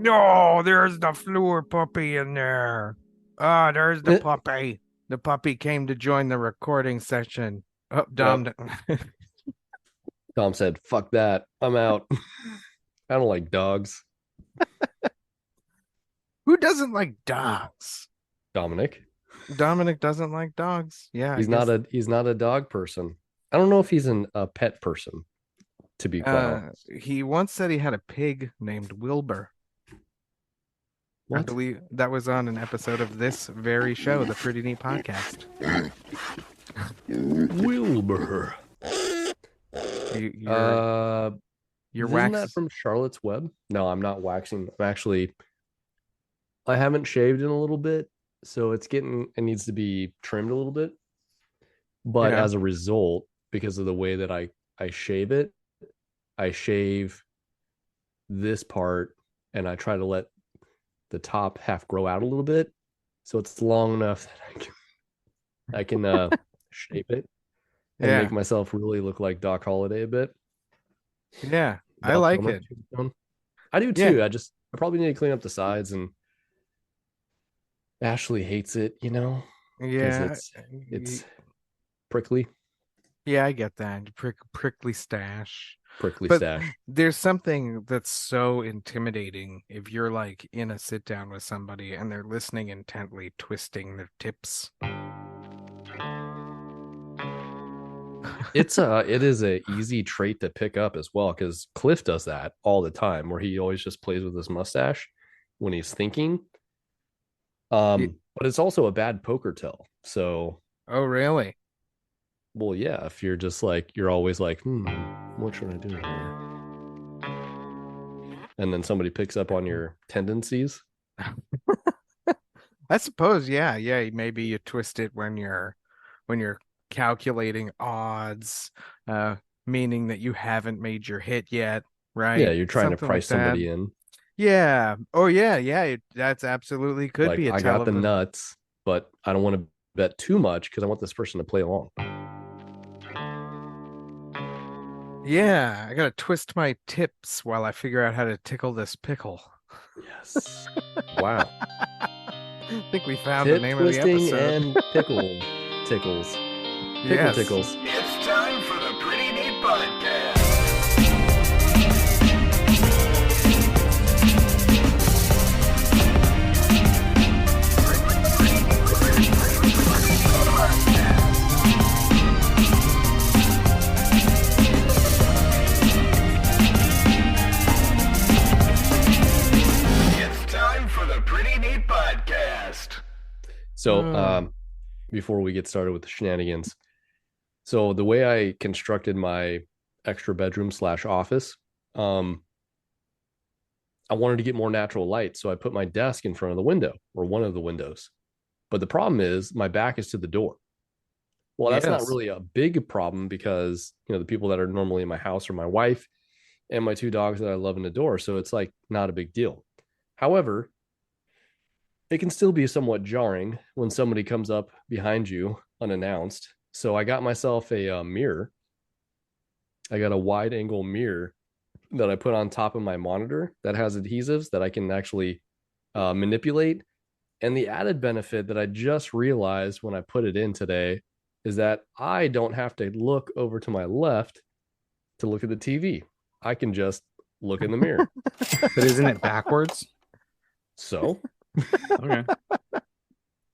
No, there's the Fleur puppy in there. Ah, there's the Eh, puppy. The puppy came to join the recording session. Oh, Yep. Dom. Tom said, fuck that. I'm out. I don't like dogs. Who doesn't like dogs? Dominic. Dominic doesn't like dogs. Yeah, I guess. He's not a dog person. I don't know if he's a pet person, to be quite honest. He once said he had a pig named Wilbur. I What? believe that was on an episode of this very show, the Pretty Neat Podcast. Wilbur. Your Isn't wax that is from Charlotte's Web? No, I'm not waxing. I haven't shaved in a little bit, so it needs to be trimmed a little bit. But yeah. as a result, because of the way that I shave it, I shave this part and I try to let the top half grow out a little bit, so it's long enough that I can shape it and Yeah. make myself really look like Doc Holliday a bit. Yeah. I Val like Kilmer it. tombstone. I do Yeah. too. I probably need to clean up the sides, and Ashley hates it, because Yeah. it's prickly, Yeah, I get that. Prickly stash. prickly But stash. there's something that's so intimidating if you're like in a sit down with somebody and they're listening intently, twisting their tips. It is a easy trait to pick up as well, because Cliff does that all the time, where he always just plays with his mustache when he's thinking. Y- But it's also a bad poker tell. So, Oh, really? well, yeah, if you're just like you're always like, what should I do here? And then somebody picks up on your tendencies. I suppose, yeah, yeah. Maybe you twist it when you're calculating odds, uh, meaning that you haven't made your hit yet, Yeah, right? you're trying to Something like price that. somebody in. Yeah. Oh, yeah, yeah. That's absolutely could Like, be a I tell got the of the. nuts, but I don't want to bet too much because I want this person to play along. Yeah, I gotta twist my tips while I figure out how to tickle this pickle. Yes. Wow. I think we found the Tip name of the twisting episode. and pickle tickles. Pickle Yes. tickles. It's time for the Pretty Neat Podcast. It's time for the Pretty Neat Podcast. So, Oh, before we get started with the shenanigans, so the way I constructed my extra bedroom slash office, I wanted to get more natural light, so I put my desk in front of the window or one of the windows. But the problem is my back is to the door. Well, that's not yes. really a big problem because the people that are normally in my house are my wife and my two dogs that I love and adore. So it's like not a big deal. However, it can still be somewhat jarring when somebody comes up behind you unannounced. So I got myself a mirror. I got a wide angle mirror that I put on top of my monitor that has adhesives that I can actually manipulate. And the added benefit that I just realized when I put it in today is that I don't have to look over to my left to look at the TV. I can just look in the mirror. But isn't it backwards? So Okay.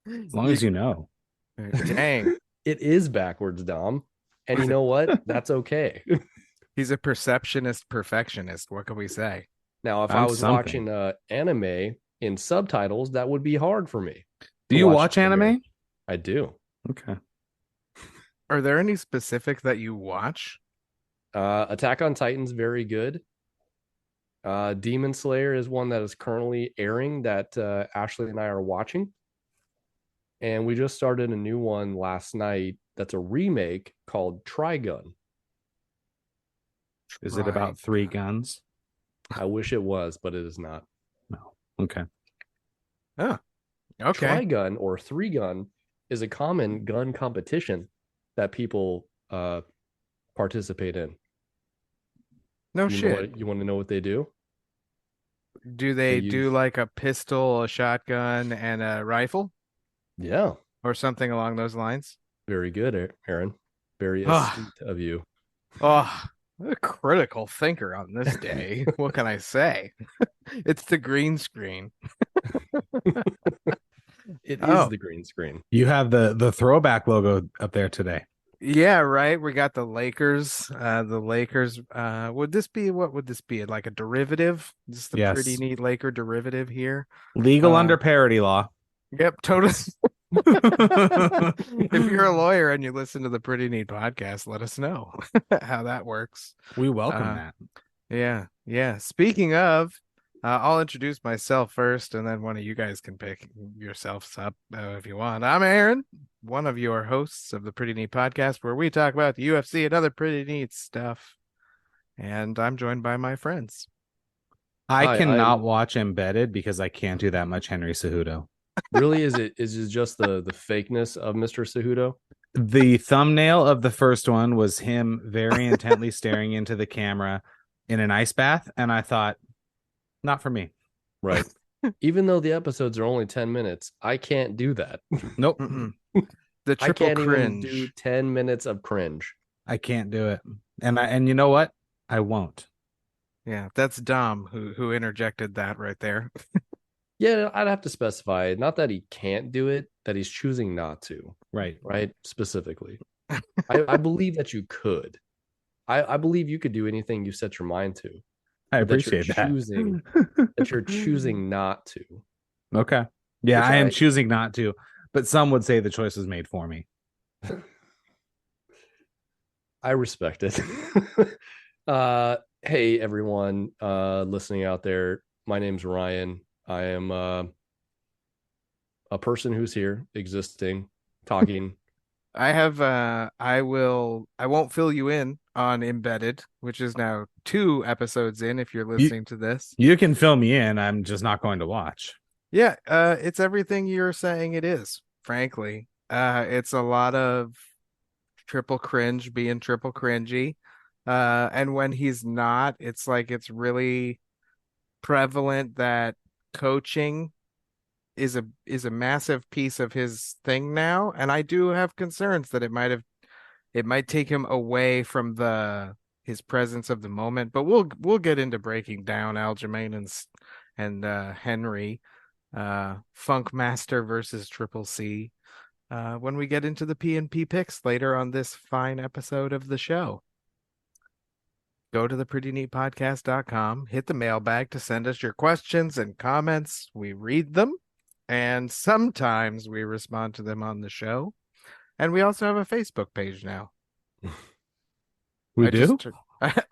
As long as you know. Dang. it is backwards, Dom. And you know what? That's okay. He's a perceptionist perfectionist. What can we say? Now, if I I'm was something. watching anime in subtitles, that would be hard for me Do to you watch watch in the mirror. anime? I do. Okay. Are there any specific that you watch? Attack on Titan's very good. Demon Slayer is one that is currently airing that Ashley and I are watching. And we just started a new one last night that's a remake called Trigun. Is it about 3 guns? I wish it was, but it is not. No. Okay. Oh, okay. Trigun or three gun is a common gun competition that people participate in. No You know shit. what, you want to know what they do? Do They they do use like a pistol, a shotgun, and a rifle yeah, or something along those lines? very good, Aaron. Very Oh, astute of you. oh, a critical thinker on this day. What can I say? It's the green screen. It is Oh, the green screen. You have the throwback logo up there today. yeah, right. We got the Lakers. The Lakers. What would this be? Like a derivative? Just a pretty Yes. neat Laker derivative here. Legal Uh, under parody law. yep, totally. If you're a lawyer and you listen to the Pretty Neat podcast, let us know how that works. We welcome Uh, that. yeah, yeah. Speaking of, I'll introduce myself first, and then one of you guys can pick yourselves up if you want. I'm Aaron, one of your hosts of the Pretty Neat podcast, where we talk about the UFC and other pretty neat stuff. And I'm joined by my friends. I Hi, cannot watch Embedded because I can't do that much Henry Cejudo. Really, is it just the fakeness of Mr. Cejudo? The thumbnail of the first one was him very intently staring into the camera in an ice bath, and I thought, not for me. Right. Even though the episodes are only 10 minutes, I can't do that. Nope. Mm-mm. The I triple can't cringe. even do 10 minutes of cringe. I can't do it. And you know what? I won't. Yeah, that's Dom who interjected that right there. Yeah, I'd have to specify not that he can't do it, that he's choosing not to. Right. Right. Specifically. I believe that you could. I believe you could do anything you set your mind to. I but appreciate that. That you're choosing not to. Okay. Yeah, Which I am choosing not to, but some would say the choice was made for me. I respect it. Hey everyone listening out there. My name's Ryan. I am a person who's here, existing, talking. I won't fill you in on Embedded, which is now 2 episodes in if you're listening to this. You can fill me in. I'm just not going to watch. Yeah, it's everything you're saying it is, frankly. It's a lot of triple cringe being triple cringy. And when he's not, it's like it's really prevalent that coaching is a massive piece of his thing now, and I do have concerns that it might take him away from his presence of the moment. But we'll get into breaking down Aljamain and Henry, Funkmaster versus Triple C, when we get into the P&P picks later on this fine episode of the show. Go to theprettyneatpodcast.com, hit the mailbag to send us your questions and comments. We read them, and sometimes we respond to them on the show. And we also have a Facebook page now. We do?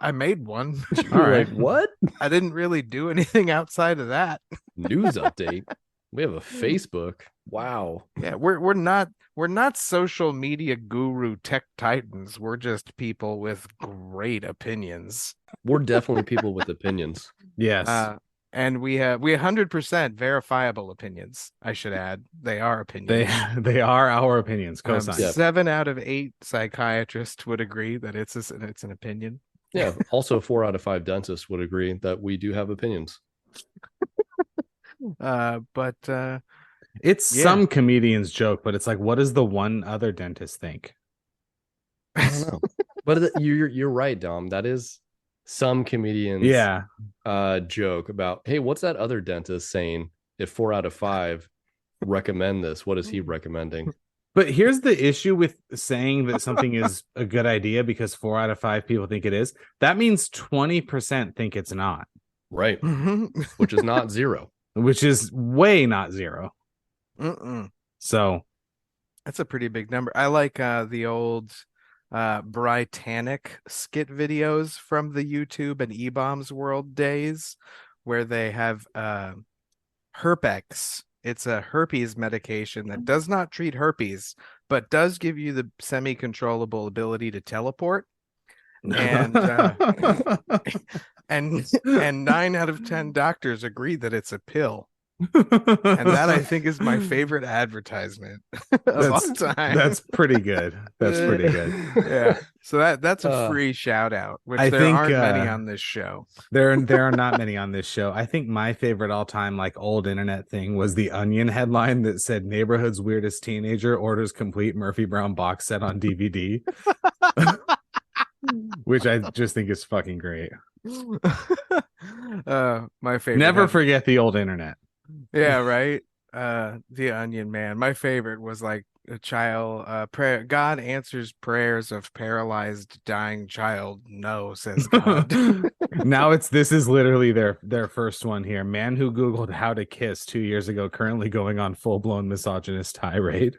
I made one. All right. Like, what? I didn't really do anything outside of that. News update. We have a Facebook. Wow. Yeah, we're not social media guru tech titans. We're just people with great opinions. We're definitely people with opinions. Yes. And we 100% verifiable opinions. I should add, they are opinions. They are our opinions. Cosign. 7 out of 8 psychiatrists would agree that it's an opinion. Yeah. Also, 4 out of 5 dentists would agree that we do have opinions. It's some comedian's joke, but it's like, what does the one other dentist think? I don't know. But you're right, Dom. That is some comedian's joke about, hey, what's that other dentist saying? If 4 out of 5 recommend this, what is he recommending? But here's the issue with saying that something is a good idea because 4 out of 5 people think it is. That means 20% think it's not. Right. Which is not 0. Which is way not 0. So that's a pretty big number. I like the old Britannic skit videos from the YouTube and E-Bombs World days where they have Herpex. It's a herpes medication that does not treat herpes, but does give you the semi-controllable ability to teleport. And and 9 out of 10 doctors agree that it's a pill. And that I think is my favorite advertisement of all time. That's pretty good. That's pretty good. Yeah. So that's a Uh, free shout out, which I there think aren't many on this show. there are not many on this show. I think my favorite all time like old internet thing was the Onion headline that said neighborhood's weirdest teenager orders complete Murphy Brown box set on DVD, which I just think is fucking great. My favorite. Never forget the old internet. Yeah, right. The Onion Man. My favorite was like a child prayer. God answers prayers of paralyzed dying child. No, says God. Now this is literally their first one here. Man who Googled how to kiss 2 years ago, currently going on full-blown misogynist tirade.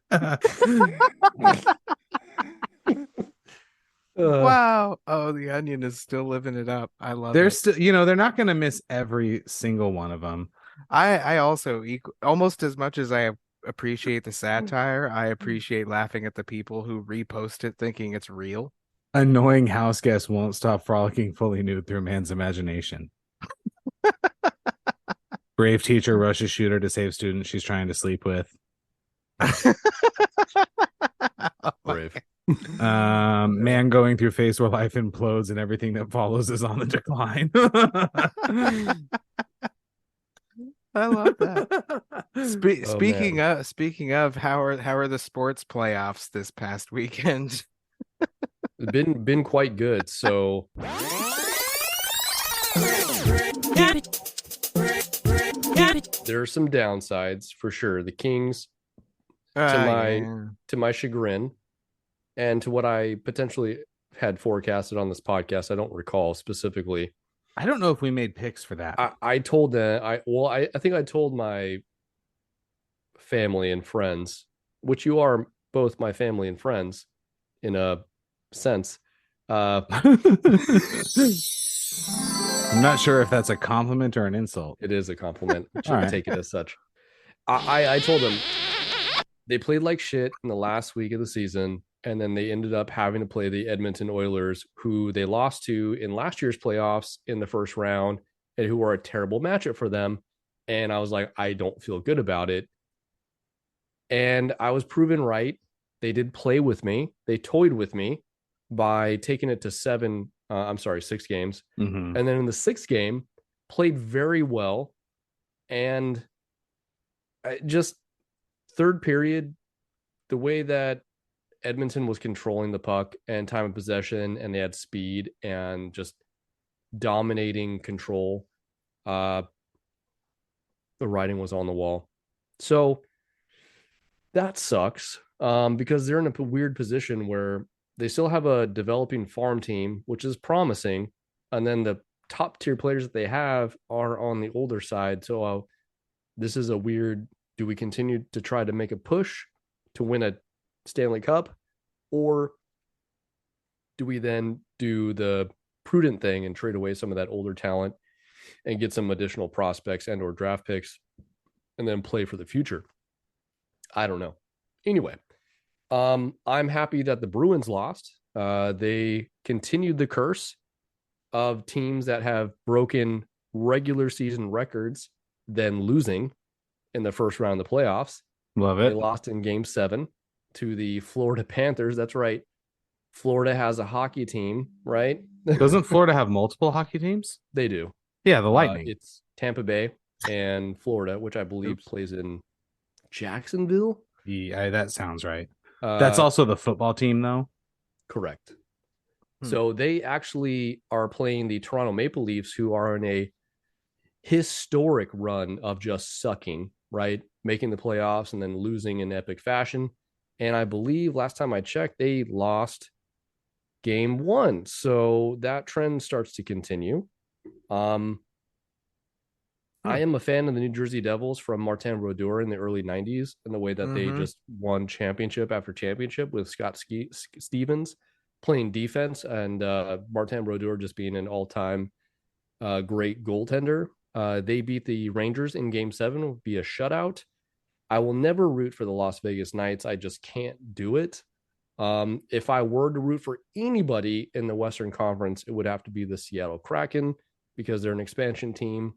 Wow. Oh, the Onion is still living it up. I love They're it. still, they're not going to miss every single one of them. I also almost as much as I appreciate the satire, I appreciate laughing at the people who repost it thinking it's real. Annoying house guest won't stop frolicking fully nude through man's imagination. Brave teacher rushes shooter to save student she's trying to sleep with. Brave. Man going through phase where life implodes and everything that follows is on the decline. I love that. Speaking of, how are the sports playoffs this past weekend? Been quite good. So there are some downsides for sure. The Kings, to my chagrin, and to what I potentially had forecasted on this podcast, I don't recall specifically. I don't know if we made picks for that. I told them I think I told my family and friends, which you are both my family and friends in a sense. I'm not sure if that's a compliment or an insult. It is a compliment. All right. Take it as such. I told them they played like shit in the last week of the season, and then they ended up having to play the Edmonton Oilers, who they lost to in last year's playoffs in the first round, and who were a terrible matchup for them. And I was like, I don't feel good about it. And I was proven right. They did play with me. They toyed with me by taking it to 6 games. Mm-hmm. And then in the 6th game, played very well. And just third period, the way that Edmonton was controlling the puck and time of possession, and they had speed and just dominating control, the writing was on the wall. So that sucks, because they're in a weird position where they still have a developing farm team, which is promising. And then the top tier players that they have are on the older side. So this is a weird, do we continue to try to make a push to win a Stanley Cup, or do we then do the prudent thing and trade away some of that older talent and get some additional prospects and or draft picks and then play for the future? I don't know. Anyway, I'm happy that the Bruins lost. They continued the curse of teams that have broken regular season records then losing in the first round of the playoffs. Love it. They lost in Game 7 to the Florida Panthers. That's right. Florida has a hockey team, right? Doesn't Florida have multiple hockey teams? They do. Yeah, the Lightning. It's Tampa Bay and Florida, which I believe plays in Jacksonville. Yeah, that sounds right. That's also the football team, though. Correct. So they actually are playing the Toronto Maple Leafs, who are in a historic run of just sucking, right? Making the playoffs and then losing in epic fashion. And I believe last time I checked, they lost Game 1. So that trend starts to continue. I am a fan of the New Jersey Devils from Martin Brodeur in the early 90s, and the way that they just won championship after championship with Scott Stevens playing defense, and Martin Brodeur just being an all-time great goaltender. They beat the Rangers in Game 7 via shutout. I will never root for the Las Vegas Knights. I just can't do it. If I were to root for anybody in the Western Conference, it would have to be the Seattle Kraken, because they're an expansion team.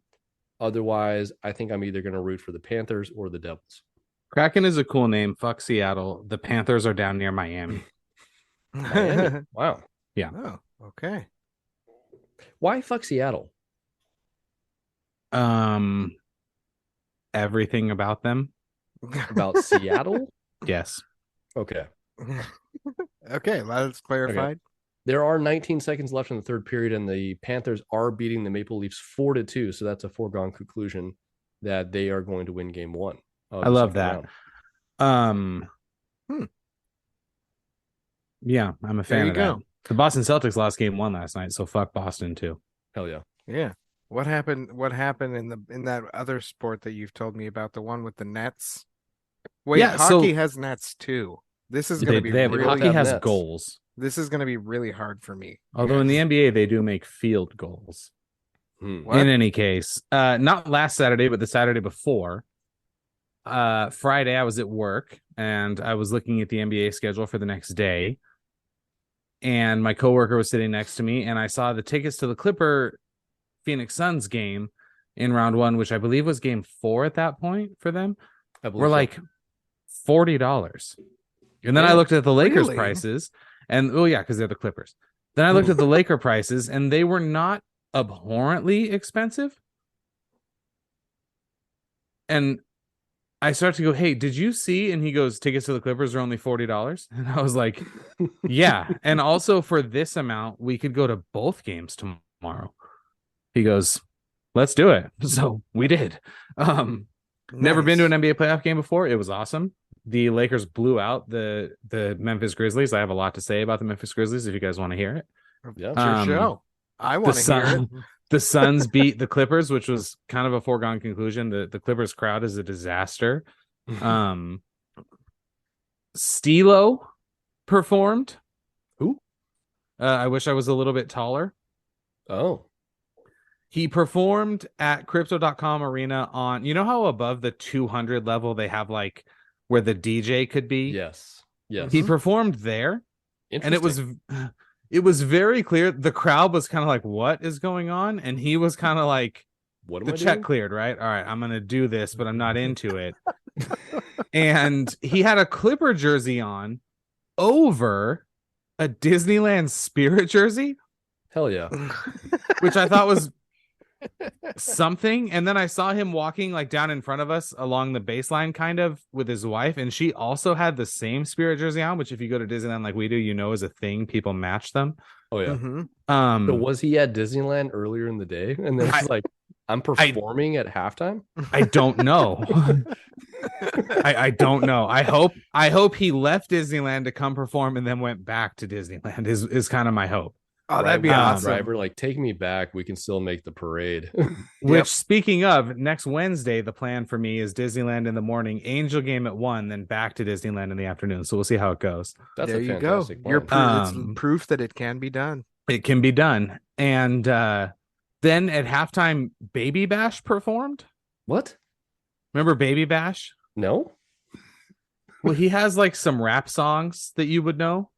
Otherwise, I think I'm either going to root for the Panthers or the Devils. Kraken is a cool name. Fuck Seattle. The Panthers are down near Miami. Miami. Wow. Yeah. Oh, okay. Why fuck Seattle? Everything about them. About Seattle? Yes. Okay. Okay, that's clarified. Okay. There are 19 seconds left in the third period, and the Panthers are beating the Maple Leafs 4-2. So that's a foregone conclusion that they are going to win game one. I love that. Round. Yeah, I'm a fan of that. The Boston Celtics lost game one last night, so fuck Boston too. Hell yeah. Yeah. What happened in that other sport that you've told me about, the one with the nets? Wait, Yeah, hockey has nets too. This is going to be hockey has nets. goals. This is going to be really hard for me. Although in the NBA they do make field goals. In any case, not last Saturday, but the Saturday before. Friday I was at work and I was looking at the NBA schedule for the next day. And my coworker was sitting next to me, and I saw the tickets to the Clipper Phoenix Suns game in round one, which I believe was game 4 at that point for them. Were like $40. And then I looked at the Lakers prices, and because they're the Clippers. Then I looked at the Laker prices, and they were not abhorrently expensive. And I start to go, hey, did you see? And he goes, tickets to the Clippers are only $40. And I was like, yeah. And also for this amount, we could go to both games tomorrow. He goes, let's do it. So we did. Never been to an NBA playoff game before. It was awesome. The Lakers blew out the Memphis Grizzlies. I have a lot to say about the Memphis Grizzlies if you guys want to hear it. Yeah, it's your show. I want to hear it. The Suns beat the Clippers, which was kind of a foregone conclusion. The Clippers crowd is a disaster. Stilo performed. Who? I wish I was a little bit taller. Oh. He performed at Crypto.com Arena on, you know how above the 200 level they have like where the DJ could be? Yes. Yes. He performed there. And it was very clear. The crowd was kind of like, what is going on? And he was kind of like, what the check cleared, right? All right, I'm going to do this, but I'm not into it. And he had a Clipper jersey on over a Disneyland Spirit jersey. Hell yeah. Which I thought was something. And then I saw him walking like down in front of us along the baseline kind of with his wife, and she also had the same Spirit jersey on, which if you go to Disneyland like we do, you know is a thing. People match them. Oh yeah. So was he at Disneyland earlier in the day and then he's like, I'm performing at halftime? I don't know. I don't know. I hope he left Disneyland to come perform and then went back to Disneyland is kind of my hope. Oh, that'd be awesome. Driver, like, take me back. We can still make the parade. Which, speaking of, next Wednesday, the plan for me is Disneyland in the morning, Angel game at 1, then back to Disneyland in the afternoon. So we'll see how it goes. That's there a you go. Plan. You're it's proof that it can be done. It can be done. And then at halftime, Baby Bash performed. What? Remember Baby Bash? No. Well, he has like some rap songs that you would know.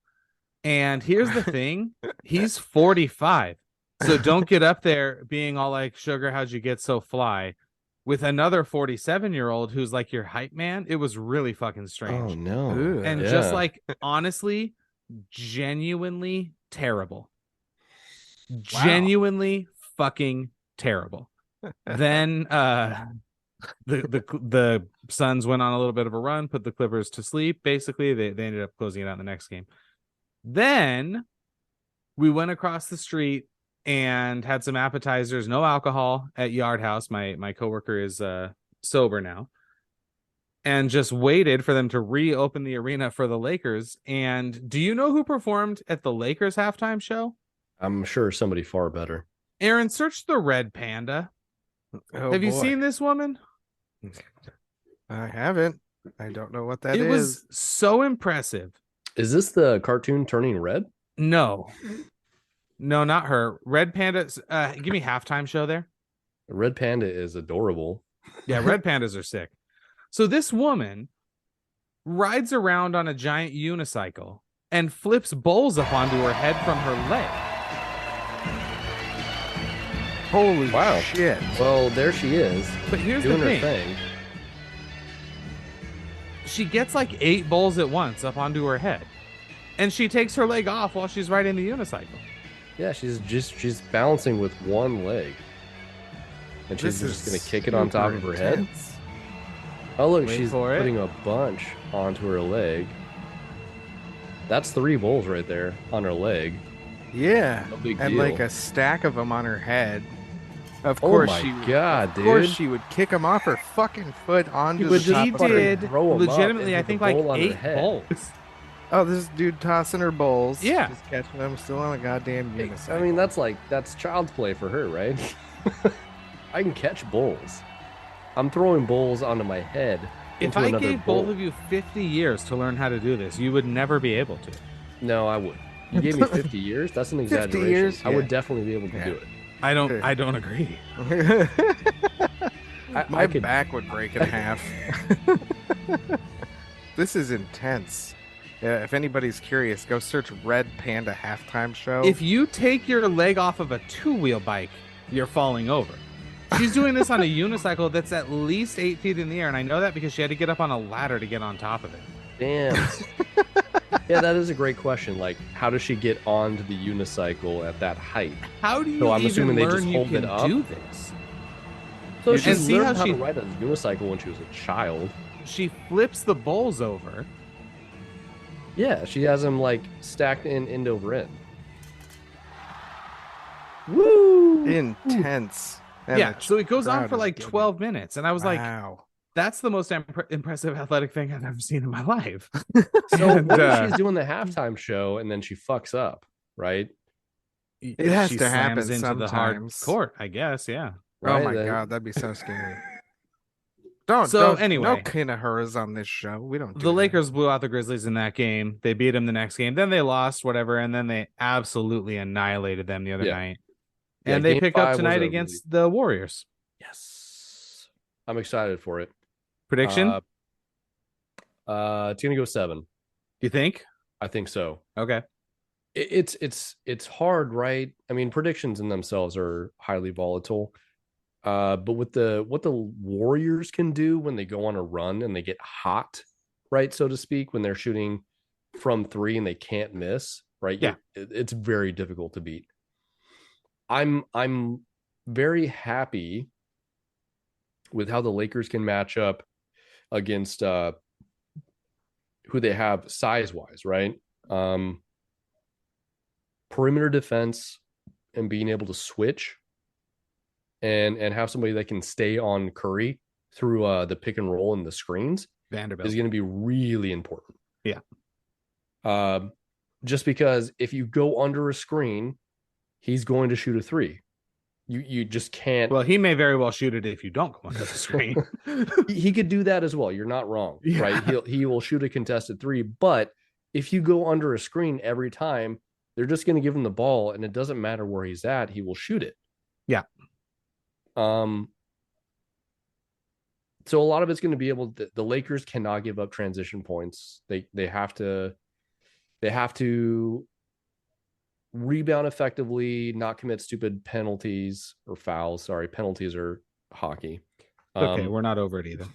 And here's the thing, he's 45. So don't get up there being all like, sugar, how'd you get so fly? With another 47-year-old who's like your hype man. It was really fucking strange. Oh, no. And just like, honestly, genuinely terrible. Wow. Genuinely fucking terrible. Then the Suns went on a little bit of a run, put the Clippers to sleep. Basically, they ended up closing it out in the next game. Then we went across the street and had some appetizers, no alcohol at Yard House. My coworker is sober now, and just waited for them to reopen the arena for the Lakers. And do you know who performed at the Lakers halftime show? I'm sure somebody far better. Aaron, search the Red Panda. Have you seen this woman? I haven't. I don't know what that is. It was so impressive. Is this the cartoon turning red? No, not her. Red Panda. Give me halftime show there. The Red Panda is adorable. Yeah, red pandas are sick. So this woman rides around on a giant unicycle and flips bowls up onto her head from her leg. Holy Wow. shit. Well, there she is. But here's doing the her thing. She gets like 8 bowls at once up onto her head. And she takes her leg off while she's riding the unicycle. Yeah, she's balancing with one leg. And she's just going to kick it on top of her head. Oh, look, she's putting a bunch onto her leg. That's 3 bowls right there on her leg. Yeah. No big and deal. like a stack of them on her head. Of course, God, dude. Of course, she would kick them off her fucking foot onto But the top of her. She did legitimately, I think, like 8 bowls. Oh, this dude tossing her bowls. Yeah. Just catching them still on a goddamn unicycle. I mean, that's child's play for her, right? I can catch bowls. I'm throwing bowls onto my head. If I gave both of you 50 years to learn how to do this, you would never be able to. No, I would. You gave me 50 years? That's an exaggeration. 50 years? I would definitely be able to do it. I don't agree. My back would break in half. This is intense. If anybody's curious, go search Red Panda halftime show. If you take your leg off of a 2-wheel bike, you're falling over. She's doing this on a unicycle that's at least 8 feet in the air, and I know that because she had to get up on a ladder to get on top of it. Damn. Yeah, that is a great question. Like, how does she get onto the unicycle at that height? How do you so I'm even assuming learn they just you hold can it up? do this? So she see learned how how to ride a unicycle when she was a child. She flips the bowls over. Yeah, she has them like stacked in end over end. Woo! Intense. And yeah, so it goes on for like getting... 12 minutes. And I was like, that's the most impressive athletic thing I've ever seen in my life. So what if she's doing the halftime show and then she fucks up, right? It has to happen into sometimes. the hard court, I guess, yeah. Right? Oh my God, that'd be so scary. Anyway, no Kinahuras on this show. We don't. The Lakers blew out the Grizzlies in that game. They beat them the next game. Then they lost, whatever, and then they absolutely annihilated them the other night. And they pick up tonight against the Warriors. Yes, I'm excited for it. Prediction? It's gonna go 7. You think? I think so. Okay. It's hard, right? I mean, predictions in themselves are highly volatile. But with what the Warriors can do when they go on a run and they get hot, right, so to speak, when they're shooting from 3 and they can't miss, right? Yeah, it's very difficult to beat. I'm very happy with how the Lakers can match up against who they have size-wise, right? Perimeter defense and being able to switch. And have somebody that can stay on Curry through the pick and roll and the screens Vanderbilt is going to be really important. Yeah. Just because if you go under a screen, he's going to shoot a 3. You just can't. Well, he may very well shoot it if you don't go under the screen. He could do that as well. You're not wrong, right? He will shoot a contested 3, but if you go under a screen every time, they're just going to give him the ball, and it doesn't matter where he's at. He will shoot it. Yeah. So a lot of it's going to be the Lakers cannot give up transition points. They have to rebound effectively, not commit stupid penalties or fouls. Sorry, penalties are hockey. Okay, we're not over it either.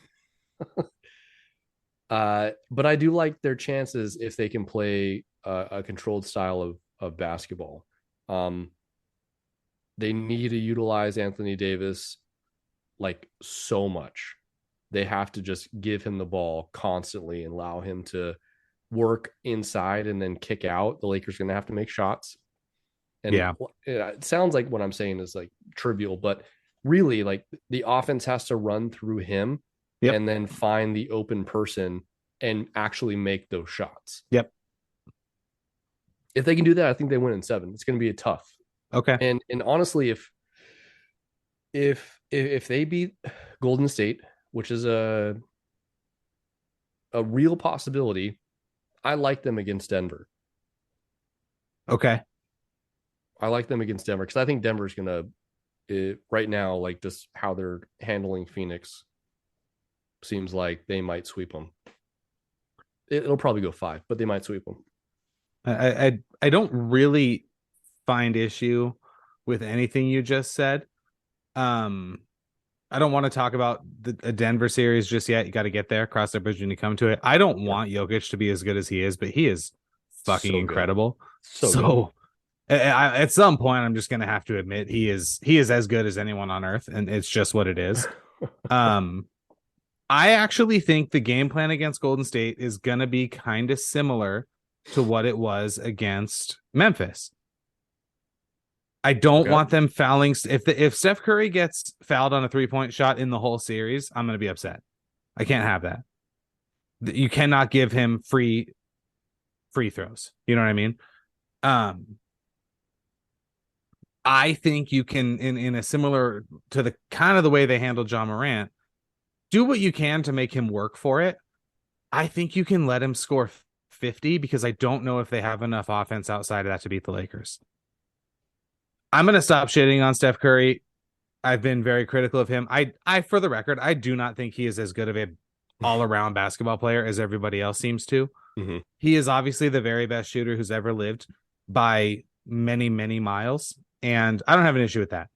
But I do like their chances if they can play a controlled style of basketball. They need to utilize Anthony Davis like so much. They have to just give him the ball constantly and allow him to work inside and then kick out. The Lakers are going to have to make shots. And it sounds like what I'm saying is like trivial, but really like the offense has to run through him and then find the open person and actually make those shots. Yep. If they can do that, I think they win in 7. It's going to be a tough. Okay. And honestly, if they beat Golden State, which is a real possibility, I like them against Denver. Okay. I like them against Denver because I think Denver's going to, right now, like just how they're handling Phoenix, seems like they might sweep them. It'll probably go 5, but they might sweep them. I don't really find issue with anything you just said. I don't want to talk about a Denver series just yet. You got to get there, cross that bridge when you come to it. I don't want Jokic to be as good as he is, but he is fucking incredible. So at some point, I'm just gonna have to admit he is as good as anyone on earth, and it's just what it is. I actually think the game plan against Golden State is gonna be kind of similar to what it was against Memphis. I don't want them fouling. If Steph Curry gets fouled on a 3-point shot in the whole series, I'm going to be upset. I can't have that. You cannot give him free throws. You know what I mean? I think you can, in a similar to the kind of the way they handled John Morant, do what you can to make him work for it. I think you can let him score 50 because I don't know if they have enough offense outside of that to beat the Lakers. I'm going to stop shitting on Steph Curry. I've been very critical of him. I, for the record, I do not think he is as good of an all-around basketball player as everybody else seems to. Mm-hmm. He is obviously the very best shooter who's ever lived by many, many miles. And I don't have an issue with that.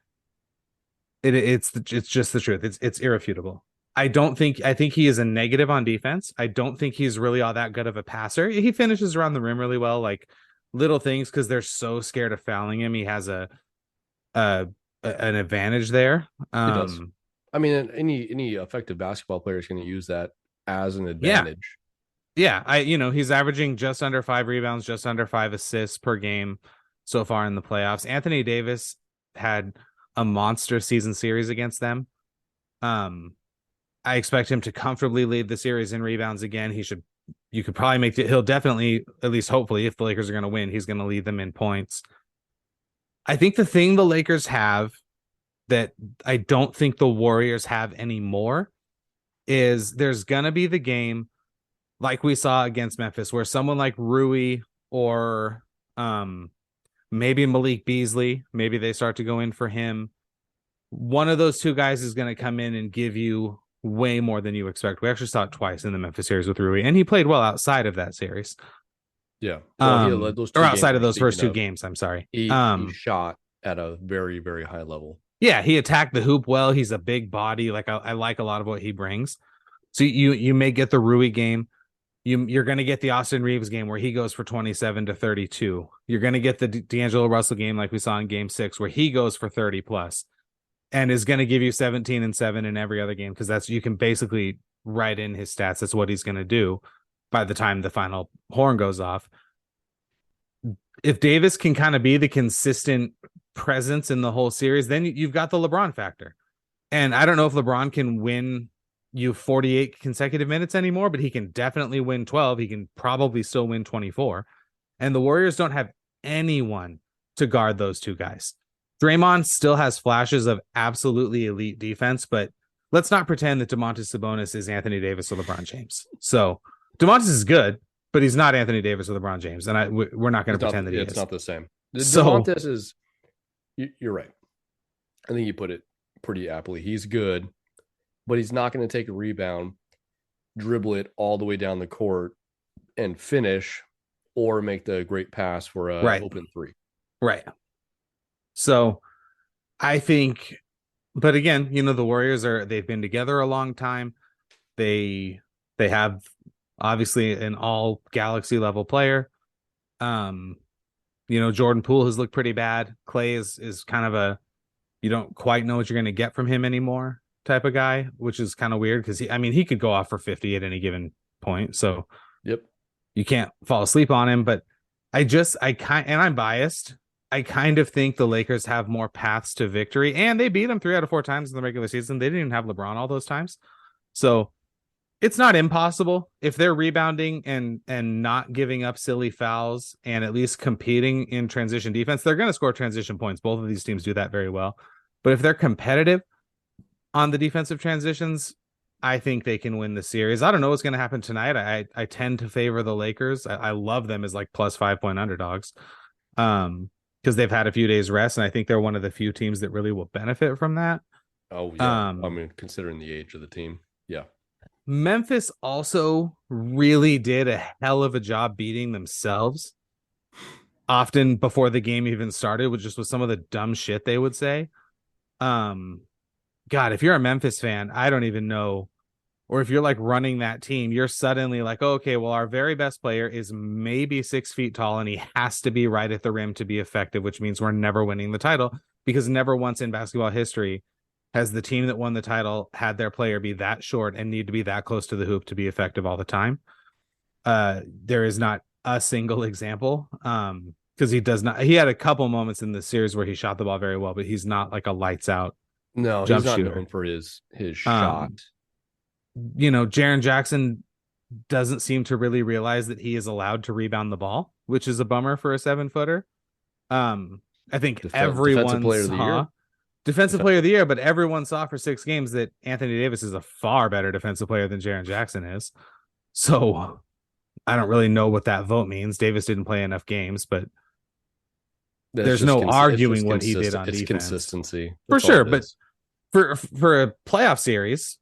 It's just the truth. It's irrefutable. I think he is a negative on defense. I don't think he's really all that good of a passer. He finishes around the rim really well, like little things, because they're so scared of fouling him. He has an advantage there. He does. I mean, any effective basketball player is going to use that as an advantage. Yeah. He's averaging just under 5 rebounds, just under 5 assists per game so far in the playoffs. Anthony Davis had a monster season series against them. I expect him to comfortably lead the series in rebounds again. You could probably make it. He'll definitely, at least hopefully, if the Lakers are going to win, he's going to lead them in points. I think the thing the Lakers have that I don't think the Warriors have anymore is there's going to be the game like we saw against Memphis where someone like Rui or maybe Malik Beasley, maybe they start to go in for him. One of those two guys is going to come in and give you way more than you expect. We actually saw it twice in the Memphis series with Rui, and he played well outside of that series. Yeah. Well, he led those or outside of those first two games. I'm sorry. He shot at a very, very high level. Yeah, he attacked the hoop well. He's a big body. Like I like a lot of what he brings. So you may get the Rui game. You're going to get the Austin Reeves game where he goes for 27 to 32. You're going to get the D'Angelo Russell game like we saw in Game 6 where he goes for 30 plus and is going to give you 17 and 7 in every other game because you can basically write in his stats. That's what he's going to do by the time the final horn goes off. If Davis can kind of be the consistent presence in the whole series, then you've got the LeBron factor. And I don't know if LeBron can win you 48 consecutive minutes anymore, but he can definitely win 12. He can probably still win 24. And the Warriors don't have anyone to guard those two guys. Draymond still has flashes of absolutely elite defense, but let's not pretend that Domantas Sabonis is Anthony Davis or LeBron James. So Domantas is good, but he's not Anthony Davis or LeBron James. And we're not going to pretend that he is. It's not the same. Domantas is, you're right. I think you put it pretty aptly. He's good, but he's not going to take a rebound, dribble it all the way down the court and finish or make the great pass for an open three. Right. So I think, but again, the Warriors they've been together a long time. They have obviously an all galaxy level player. Jordan Poole has looked pretty bad. Clay is kind of you don't quite know what you're going to get from him anymore type of guy, which is kind of weird because he could go off for 50 at any given point. So you can't fall asleep on him, but and I'm biased. I kind of think the Lakers have more paths to victory, and they beat them 3 out of 4 times in the regular season. They didn't even have LeBron all those times. So it's not impossible if they're rebounding and not giving up silly fouls and at least competing in transition defense. They're going to score transition points. Both of these teams do that very well. But if they're competitive on the defensive transitions, I think they can win the series. I don't know what's going to happen tonight. I tend to favor the Lakers. I love them as like plus 5-point underdogs because they've had a few days rest, and I think they're one of the few teams that really will benefit from that. Oh, yeah. Considering the age of the team. Yeah. Memphis also really did a hell of a job beating themselves often before the game even started, which just was some of the dumb shit they would say. God, if you're a Memphis fan, I don't even know. Or if you're like running that team, you're suddenly like, oh, okay, well, our very best player is maybe 6 feet tall and he has to be right at the rim to be effective, which means we're never winning the title, because never once in basketball history has the team that won the title had their player be that short and need to be that close to the hoop to be effective all the time. There is not a single example. Because he had a couple moments in the series where he shot the ball very well, but he's not like a lights out No, jump he's not shooter. known for his shot. Jaren Jackson doesn't seem to really realize that he is allowed to rebound the ball, which is a bummer for a 7-footer. I think everyone saw defensive player of the year, but everyone saw for 6 games that Anthony Davis is a far better defensive player than Jaren Jackson is. So I don't really know what that vote means. Davis didn't play enough games, but there's no arguing what he did on defense. It's consistency. For sure, but for a playoff series,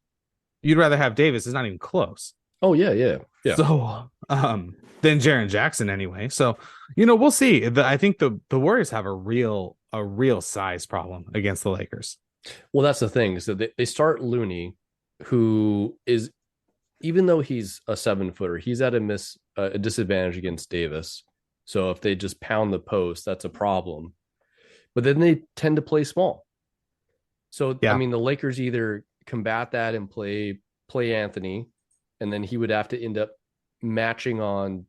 you'd rather have Davis. It's not even close. Oh, yeah. So, than Jaren Jackson anyway. So, we'll see. I think the Warriors have a real size problem against the Lakers. Well, that's the thing. So they start Looney, who is, even though he's a 7-footer, he's at a disadvantage against Davis. So if they just pound the post, that's a problem. But then they tend to play small. So, yeah. I mean, the Lakers either combat that and play Anthony, and then he would have to end up matching on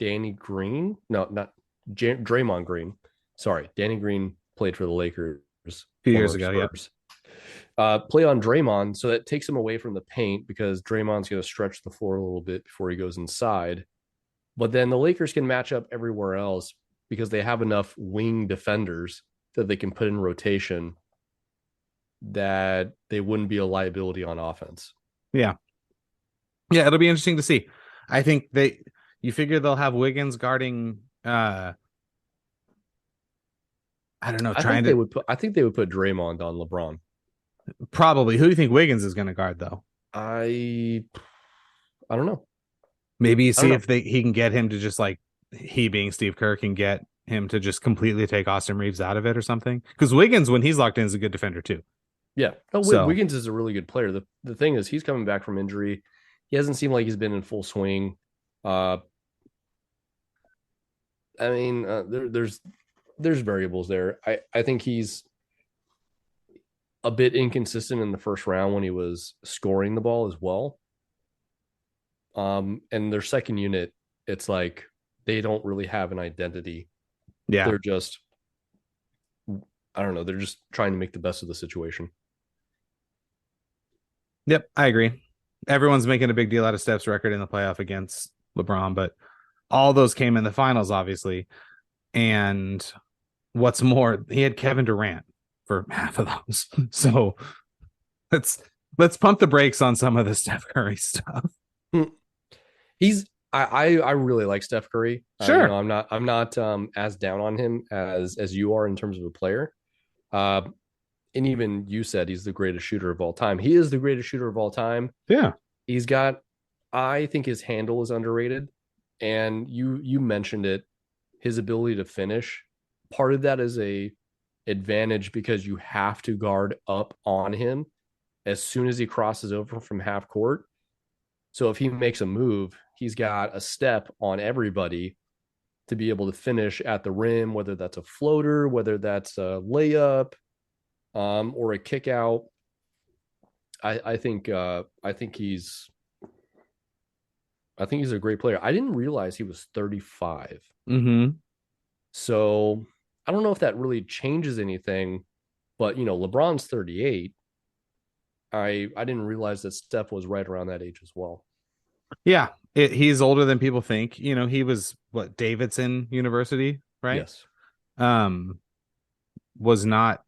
Danny Green. No, not Draymond Green. Sorry, Danny Green played for the Lakers a few years ago. Yeah. Play on Draymond, so that takes him away from the paint because Draymond's going to stretch the floor a little bit before he goes inside. But then the Lakers can match up everywhere else because they have enough wing defenders that they can put in rotation that they wouldn't be a liability on offense. Yeah, it'll be interesting to see. I think you figure they'll have Wiggins guarding. I don't know. I think they would put Draymond on LeBron. Probably. Who do you think Wiggins is going to guard though? I don't know. Maybe see if he can get him to just like he being Steve Kerr can get him to just completely take Austin Reeves out of it or something. Because Wiggins, when he's locked in, is a good defender too. Yeah. No, Wiggins is a really good player. The thing is, he's coming back from injury. He hasn't seemed like he's been in full swing. I mean, there's variables there. I think he's a bit inconsistent in the first round when he was scoring the ball as well. And their second unit, it's like they don't really have an identity. Yeah. They're just, I don't know. They're just trying to make the best of the situation. Yep, I agree. Everyone's making a big deal out of Steph's record in the playoff against LeBron, but all those came in the finals, obviously. And what's more, he had Kevin Durant for half of those. So let's pump the brakes on some of the Steph Curry stuff. I really like Steph Curry. Sure. I'm not as down on him as you are in terms of a player. And even you said he's the greatest shooter of all time. He is the greatest shooter of all time. Yeah. I think his handle is underrated. And you mentioned it, his ability to finish. Part of that is a advantage because you have to guard up on him as soon as he crosses over from half court. So if he makes a move, he's got a step on everybody to be able to finish at the rim, whether that's a floater, whether that's a layup, or a kick out. I think he's a great player. I didn't realize he was 35. Mm-hmm. So I don't know if that really changes anything, but LeBron's 38. I didn't realize that Steph was right around that age as well. Yeah, he's older than people think. He was Davidson University, right? Yes. Was not.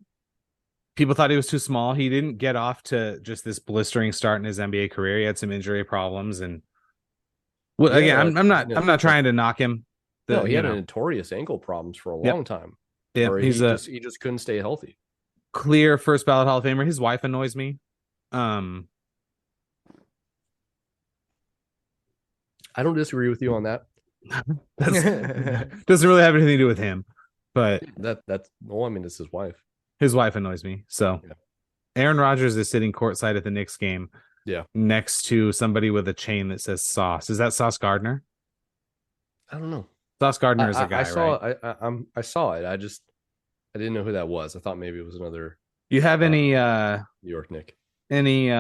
People thought he was too small. He didn't get off to just this blistering start in his NBA career. He had some injury problems, and again, I'm not trying to knock him. He had notorious ankle problems for a long time. Yeah, he just couldn't stay healthy. Clear first ballot Hall of Famer. His wife annoys me. I don't disagree with you on that. Doesn't really have anything to do with him, but that's I mean, it's his wife. His wife annoys me. So Aaron Rodgers is sitting courtside at the Knicks game. Yeah. Next to somebody with a chain that says Sauce. Is that Sauce Gardner? I don't know. Sauce Gardner is a guy, I saw, right? I saw it. I didn't know who that was. I thought maybe it was another You have any New York Knick. Any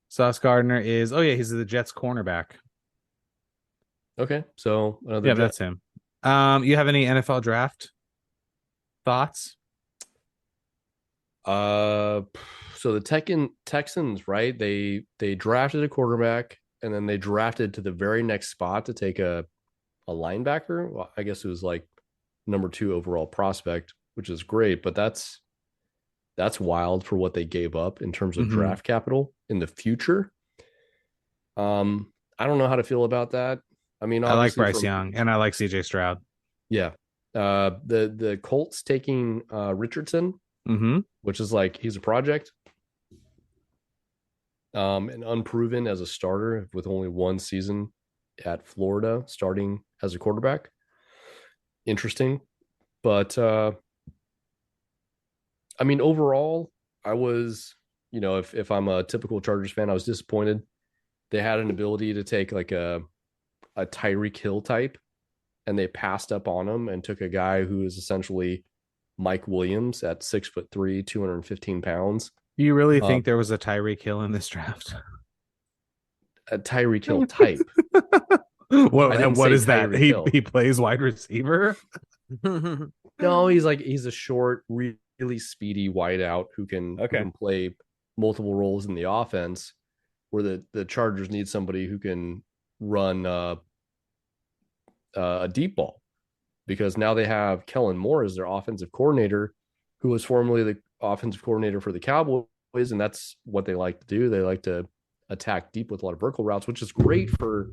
Sauce Gardner is he's the Jets cornerback. Okay, so another yeah, Jet. that's him. You have any NFL draft thoughts? So the Texans, right? They drafted a quarterback and then they drafted to the very next spot to take a linebacker. Well, I guess it was like number 2 overall prospect, which is great, but that's wild for what they gave up in terms of draft capital in the future. I don't know how to feel about that. I mean, I like Bryce Young and I like CJ Stroud. Yeah. The Colts taking Richardson, which is like he's a project. And unproven as a starter with only 1 season at Florida starting as a quarterback. Interesting. But I mean, overall, I was, if I'm a typical Chargers fan, I was disappointed. They had an ability to take like a Tyreek Hill type, and they passed up on him and took a guy who is essentially Mike Williams at 6'3", 215 pounds. Do you really think there was a Tyreek Hill in this draft? A Tyreek Hill type. What is that? He plays wide receiver? No, he's a short, really speedy wideout who can play multiple roles in the offense, where the Chargers need somebody who can run a deep ball, because now they have Kellen Moore as their offensive coordinator, who was formerly the offensive coordinator for the Cowboys, and that's what they like to do. They like to attack deep with a lot of vertical routes, which is great for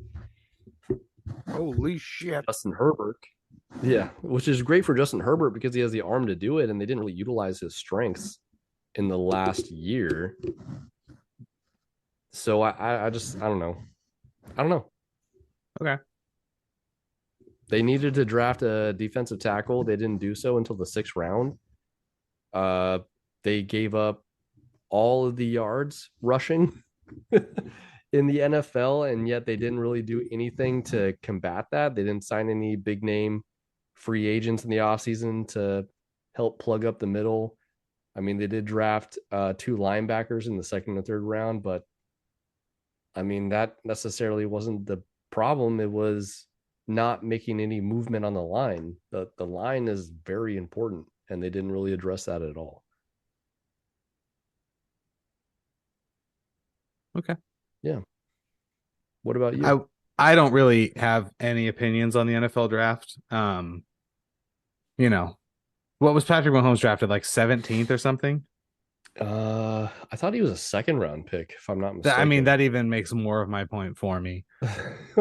holy shit Justin Herbert. Yeah, which is great for Justin Herbert because he has the arm to do it, and they didn't really utilize his strengths in the last year. So I don't know. Okay. They needed to draft a defensive tackle. They didn't do so until the 6th round. They gave up all of the yards rushing in the NFL, and yet they didn't really do anything to combat that. They didn't sign any big name free agents in the offseason to help plug up the middle. I mean, they did draft 2 linebackers in the 2nd and 3rd round, but I mean, that necessarily wasn't the problem. It was not making any movement on the line. The line is very important, and they didn't really address that at all. Okay. Yeah. What about you? I don't really have any opinions on the NFL draft. What was Patrick Mahomes drafted, like 17th or something? I thought he was a 2nd round pick, if I'm not mistaken. I mean, that even makes more of my point for me.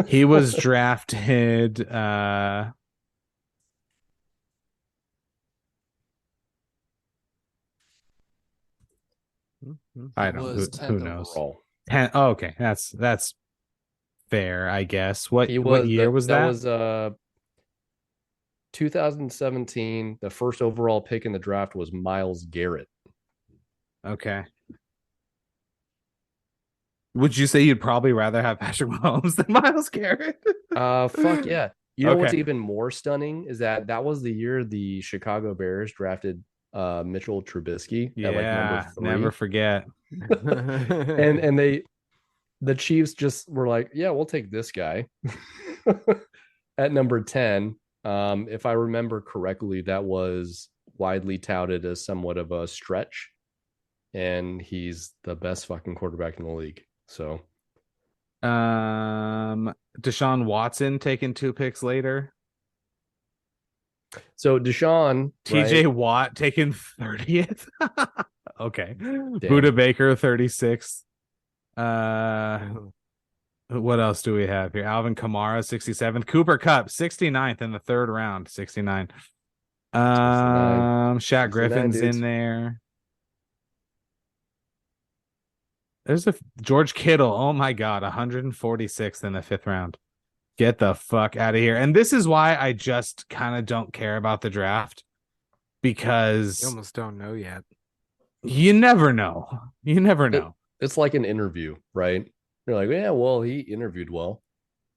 He was drafted I don't. Who knows? Overall. 10. Oh, okay, that's fair, I guess. What year was that? That was 2017. The first overall pick in the draft was Myles Garrett. Okay. Would you say you'd probably rather have Patrick Mahomes than Myles Garrett? Fuck yeah. You know what's even more stunning is that was the year the Chicago Bears drafted Mitchell Trubisky at like number 3. Never forget. and the Chiefs just were like, yeah, we'll take this guy at number 10. If I remember correctly, that was widely touted as somewhat of a stretch, and he's the best fucking quarterback in the league. So Deshaun Watson taken 2 picks later. So Deshaun, TJ Watt taken 30th. Okay. Damn. Buda Baker 36th. What else do we have here? Alvin Kamara 67th. Cooper Kupp 69th in the 3rd round. 69. Shaq Griffin's in there. There's a George Kittle. Oh my God, 146th in the 5th round. Get the fuck out of here. And this is why I just kind of don't care about the draft. because You almost don't know yet. you never know. You never know. It's like an interview, right? You're like, yeah, well, he interviewed well,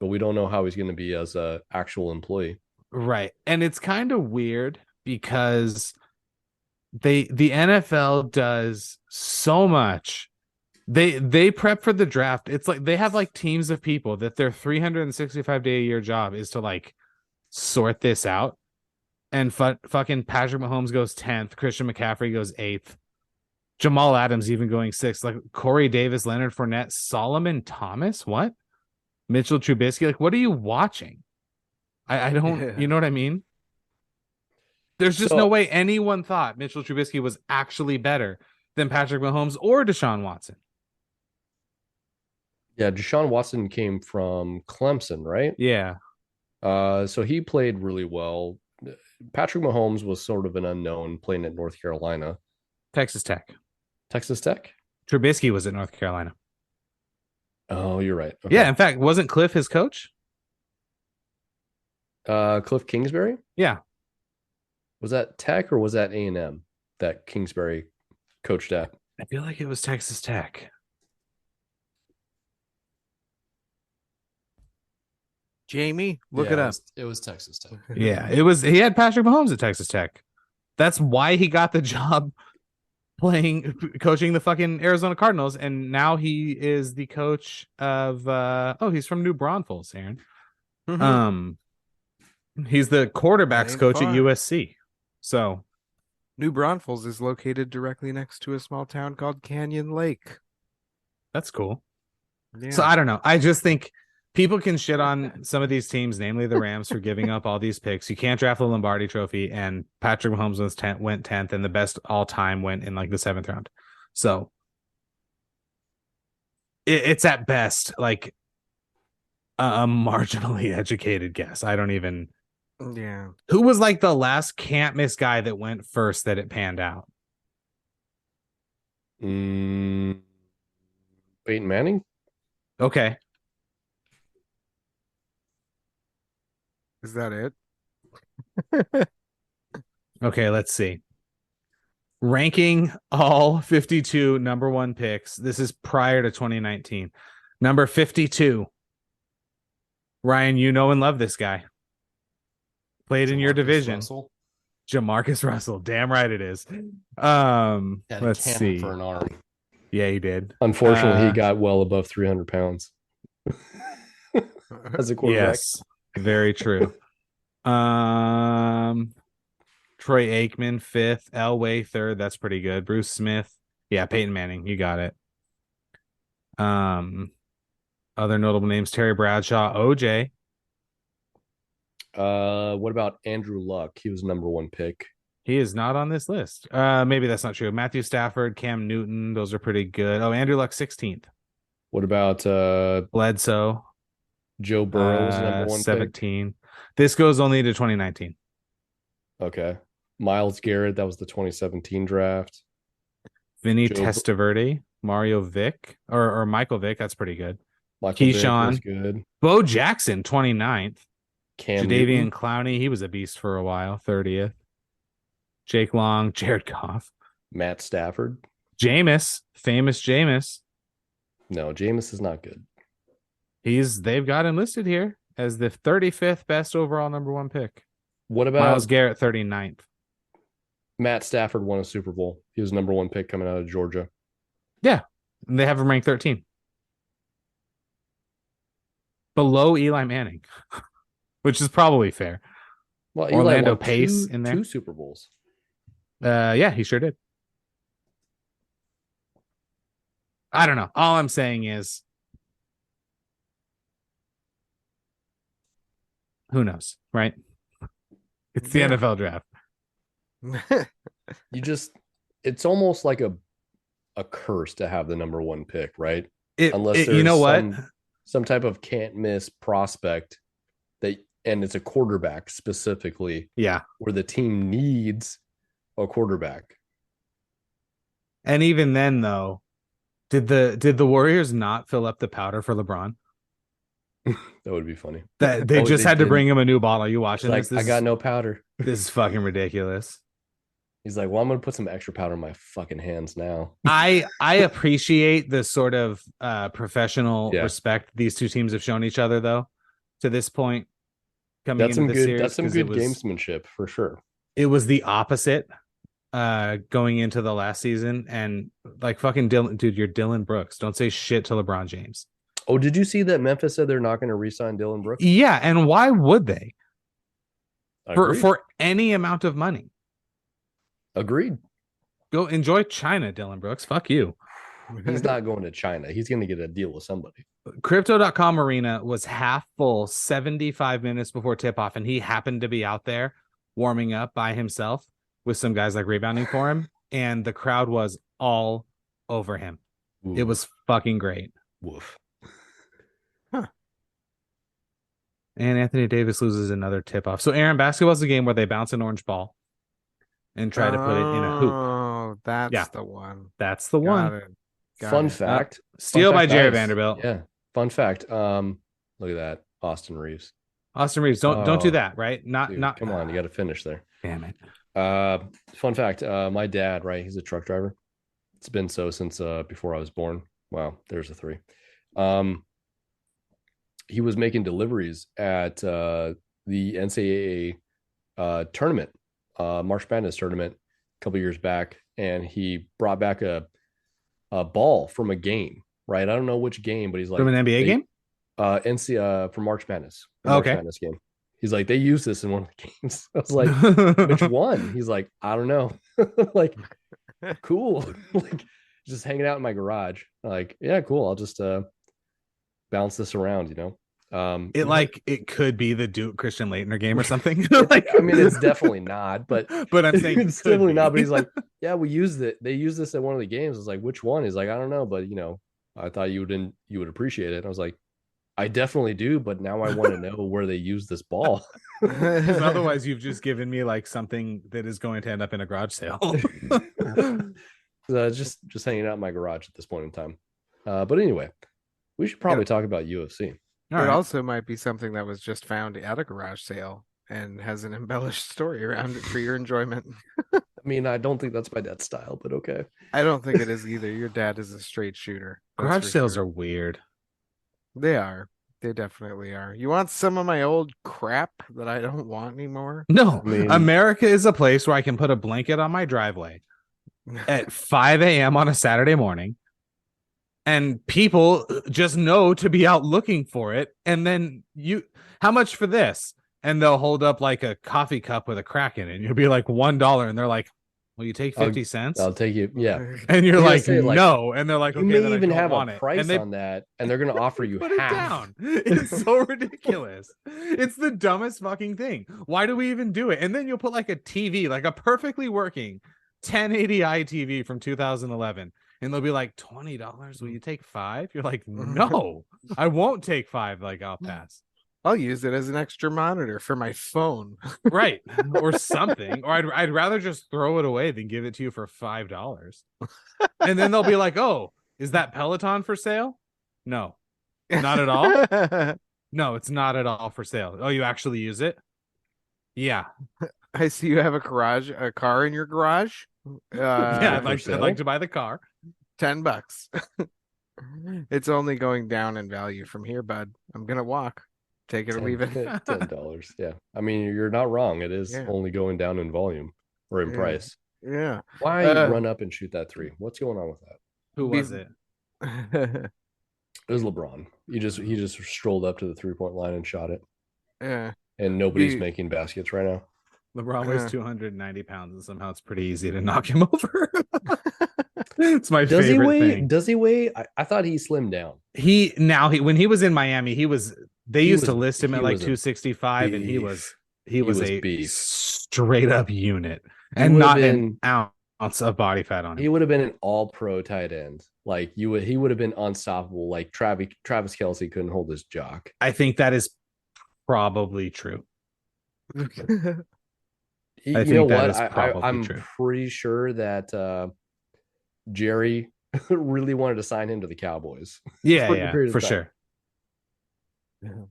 but we don't know how he's going to be as a actual employee. Right. And it's kind of weird because the NFL does so much. They prep for the draft. It's like they have like teams of people that their 365-day a year job is to like sort this out. And fucking Patrick Mahomes goes 10th, Christian McCaffrey goes 8th, Jamal Adams even going 6th, like Corey Davis, Leonard Fournette, Solomon Thomas, what? Mitchell Trubisky, like what are you watching? I don't, you know what I mean? There's just no way anyone thought Mitchell Trubisky was actually better than Patrick Mahomes or Deshaun Watson. Yeah, Deshaun Watson came from Clemson, right? Yeah. So he played really well. Patrick Mahomes was sort of an unknown playing at North Carolina. Texas Tech. Texas Tech? Trubisky was at North Carolina. Oh, you're right. Okay. Yeah, in fact, wasn't Cliff his coach? Cliff Kingsbury? Yeah. Was that Tech or was that A&M that Kingsbury coached at? I feel like it was Texas Tech. Jamie, look it up. It was Texas Tech. Yeah, it was. He had Patrick Mahomes at Texas Tech. That's why he got the job coaching the fucking Arizona Cardinals, and now he is the coach of. He's from New Braunfels, Aaron. He's the quarterbacks coach at USC. So, New Braunfels is located directly next to a small town called Canyon Lake. That's cool. Yeah. So I don't know. I just think people can shit on some of these teams, namely the Rams, for giving up all these picks. You can't draft the Lombardi Trophy, and Patrick Mahomes went 10th, and the best all time went in like the 7th round. So it's at best like a marginally educated guess. I don't even. Yeah. Who was like the last can't miss guy that went first that it panned out? Peyton Manning? Okay. Is that it? Okay, let's see. Ranking all 52 number 1 picks. This is prior to 2019. Number 52. Ryan, you know and love this guy. Played in your division. Jamarcus Russell. Damn right it is. Let's see. For an arm. Yeah, he did. Unfortunately, he got well above 300 pounds as a quarterback. Yes, very true. Troy Aikman 5th, Elway 3rd. That's pretty good. Bruce Smith. Yeah, Peyton Manning. You got it. Other notable names: Terry Bradshaw, OJ. What about Andrew Luck? He was number 1 pick. He is not on this list. Maybe that's not true. Matthew Stafford, Cam Newton, those are pretty good. Oh, Andrew Luck 16th. What about Bledsoe? Joe Burrow was number 1 17. Pick. This goes only to 2019. Okay. Myles Garrett, that was the 2017 draft. Vinny Testaverde, Mario Vick, or Michael Vick, that's pretty good. Michael Keyshawn, Vick was good. Bo Jackson, 29th. Cam Jadeveon Newton. Clowney, he was a beast for a while, 30th. Jake Long, Jared Goff. Matt Stafford. Jameis, famous Jameis. No, Jameis is not good. They've got him listed here as the 35th best overall number 1 pick. What about Myles Garrett, 39th? Matt Stafford won a Super Bowl. He was number 1 pick coming out of Georgia. Yeah, and they have him ranked 13. Below Eli Manning, which is probably fair. Well, Orlando Eli won Pace in there. 2 Super Bowls. Yeah, he sure did. I don't know. All I'm saying is, who knows, right? It's the NFL draft. It's almost like a curse to have the number 1 pick, right? Unless there's you know what? Some type of can't miss prospect and it's a quarterback specifically. Yeah. Where the team needs a quarterback. And even then though, did the Warriors not fill up the powder for LeBron? That would be funny. That they just had to bring him a new bottle. Are you watching this? I got no powder. This is fucking ridiculous. He's like, well, I'm gonna put some extra powder in my fucking hands now. I appreciate the sort of professional respect these two teams have shown each other, though, to this point coming into the series. That's some good gamesmanship for sure. It was the opposite going into the last season, and like fucking you're Dylan Brooks. Don't say shit to LeBron James. Oh, did you see that Memphis said they're not going to re-sign Dylan Brooks? Yeah, and why would they? For any amount of money. Agreed. Go enjoy China, Dylan Brooks. Fuck you. He's not going to China. He's going to get a deal with somebody. Crypto.com arena was half full 75 minutes before tip-off, and he happened to be out there warming up by himself with some guys like rebounding for him, and the crowd was all over him. Ooh. It was fucking great. Woof. Huh. And Anthony Davis loses another tip-off. So, Aaron, basketball's a game where they bounce an orange ball and try to put it in a hoop. Oh, that's the one. That's the one. Fun fact. Steal by Jerry Vanderbilt. Yeah. Fun fact. Look at that. Austin Reeves. Don't do that, right? Not come on, you got to finish there. Damn it. Fun fact. My dad, right? He's a truck driver. It's been so since before I was born. Wow, there's a 3. He was making deliveries at the NCAA tournament, March Madness tournament a couple years back, and he brought back a ball from a game, right? I don't know which game, but he's like from an NBA game? From March Madness. March Madness game. He's like, they used this in one of the games. I was like, which one? He's like, I don't know. Like, cool. Like, just hanging out in my garage. Like, yeah, cool. I'll just bounce this around, you know. It could be the Duke Christian Laettner game or something. I mean, it's definitely not, but I'm saying it's definitely not. But he's like, yeah, we used it. They used this at one of the games. I was like, which one? He's like, I don't know, but you know, I thought you would appreciate it. And I was like, I definitely do, but now I want to know where they use this ball. Because otherwise, you've just given me like something that is going to end up in a garage sale. Just hanging out in my garage at this point in time. But anyway, we should probably talk about UFC. It also might be something that was just found at a garage sale and has an embellished story around it for your enjoyment. I mean, I don't think that's my dad's style, but okay. I don't think it is either. Your dad is a straight shooter. Garage sales are weird. They are. They definitely are. You want some of my old crap that I don't want anymore? No. America is a place where I can put a blanket on my driveway at 5 a.m. on a Saturday morning. And people just know to be out looking for it. And then how much for this? And they'll hold up like a coffee cup with a crack in it. And you'll be like $1. And they're like, will you take 50 cents? I'll take you. Yeah. And you're like, no. And they're like, okay, you may then even I don't have want a it. price on that. And they're going to offer you put half. It down. It's so ridiculous. It's the dumbest fucking thing. Why do we even do it? And then you'll put like a TV, like a perfectly working 1080i TV from 2011. And they'll be like, $20. Will you take 5? You're like, no, I won't take 5. Like, I'll pass. I'll use it as an extra monitor for my phone. Right. Or something. Or I'd rather just throw it away than give it to you for $5. And then they'll be like, oh, is that Peloton for sale? No, not at all. No, it's not at all for sale. Oh, you actually use it? Yeah. I see you have a car in your garage. Yeah, I'd like to buy the car. $10. It's only going down in value from here, bud. I'm gonna walk. Take it or leave it. $10. Yeah. I mean, you're not wrong. It is only going down in volume or in price. Yeah. Why run up and shoot that 3? What's going on with that? Who was it? It was LeBron. He just strolled up to the 3-point line and shot it. Yeah. And nobody's making baskets right now. LeBron weighs 290 pounds, and somehow it's pretty easy to knock him over. It's my favorite thing. Does he weigh? I thought he slimmed down. When he was in Miami, they used to list him at like 265, and he was a beast. Straight up unit, and not an ounce of body fat on him. He would have been an all-pro tight end. Like he would have been unstoppable. Like Travis Kelce couldn't hold his jock. I think that is probably true. You know what? I'm pretty sure that Jerry really wanted to sign him to the Cowboys. Yeah, for sure. Yeah.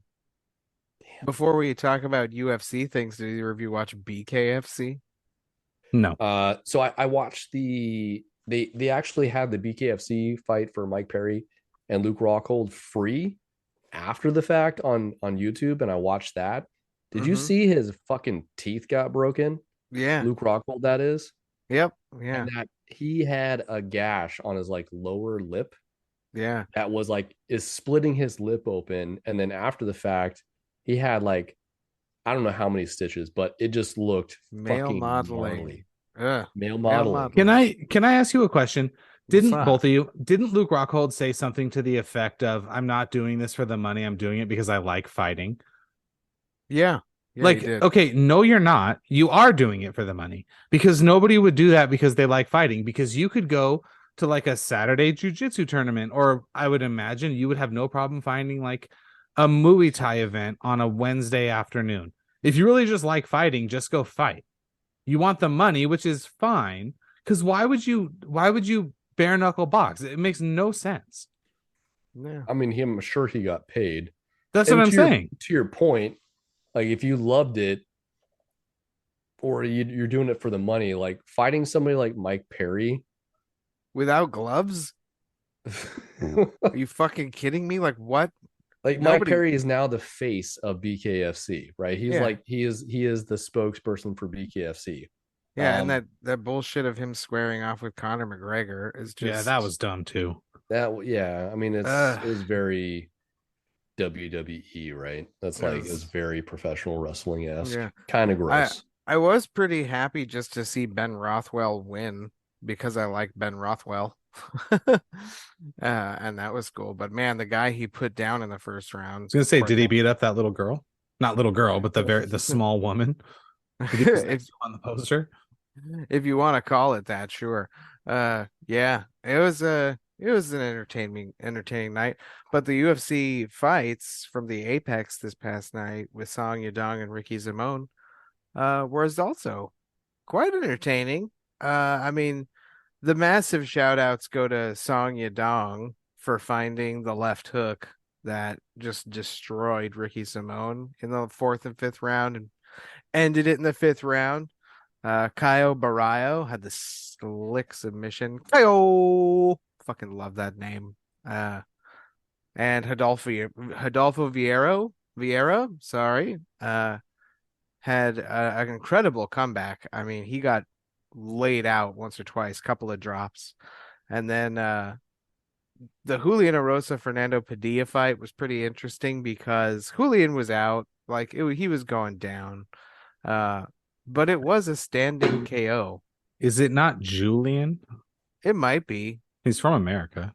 Before we talk about UFC things, did either of you watch BKFC? No. So I watched they actually had the BKFC fight for Mike Perry and Luke Rockhold free after the fact on YouTube, and I watched that. Did you see his fucking teeth got broken? Yeah. Luke Rockhold, that is. Yep. Yeah. And that he had a gash on his like lower lip Yeah. that was like is splitting his lip open, and then after the fact, he had like I don't know how many stitches, but it just looked Male fucking modeling. gnarly. Ugh. Male modeling. Can I ask you a question? What's up? Didn't Luke Rockhold say something to the effect of, "I'm not doing this for the money. I'm doing it because I like fighting"? Yeah. Yeah, Like, he did. okay, no, you're not. You are doing it for the money, because nobody would do that because they like fighting. Because you could go to like a Saturday jiu-jitsu tournament, or I would imagine you would have no problem finding like a Muay Thai event on a Wednesday afternoon. If you really just like fighting, just go fight. You want the money, which is fine, because why would you bare knuckle box? It makes no sense. Yeah. I mean, I'm sure he got paid. That's And what I'm saying. To your point, like if you loved it or you're doing it for the money, like fighting somebody like Mike Perry Without gloves? Are you fucking kidding me? Like what? like Mike Perry is now the face of BKFC, right? He's like he is the spokesperson for BKFC. Yeah, and that bullshit of him squaring off with Conor McGregor is just that was dumb too. I mean it was very WWE, right? That's like it's very professional wrestling-esque. Yeah. Kind of gross. I was pretty happy just to see Ben Rothwell win because I like Ben Rothwell. And that was cool. But man, the guy he put down in the first round. I was gonna say, did he beat up that little girl? Not little girl, but the small woman. If, on the poster. If you want to call it that, sure. Yeah, it was an entertaining night. But the UFC fights from the Apex this past night with Song Yadong and Ricky Simone was also quite entertaining. I mean, the massive shout outs go to Song Yadong for finding the left hook that just destroyed Ricky Simone in the fourth and fifth round and ended it in the fifth round. Caio Barrio had the slick submission. Caio, fucking love that name. And Rodolfo Vieira, sorry, had an incredible comeback. I mean, he got laid out once or twice, couple of drops, and then the Julian Erosa Fernando Padilla fight was pretty interesting because Julian was out, like he was going down. But it was a standing KO. Is it not Julian? It might be. He's from America.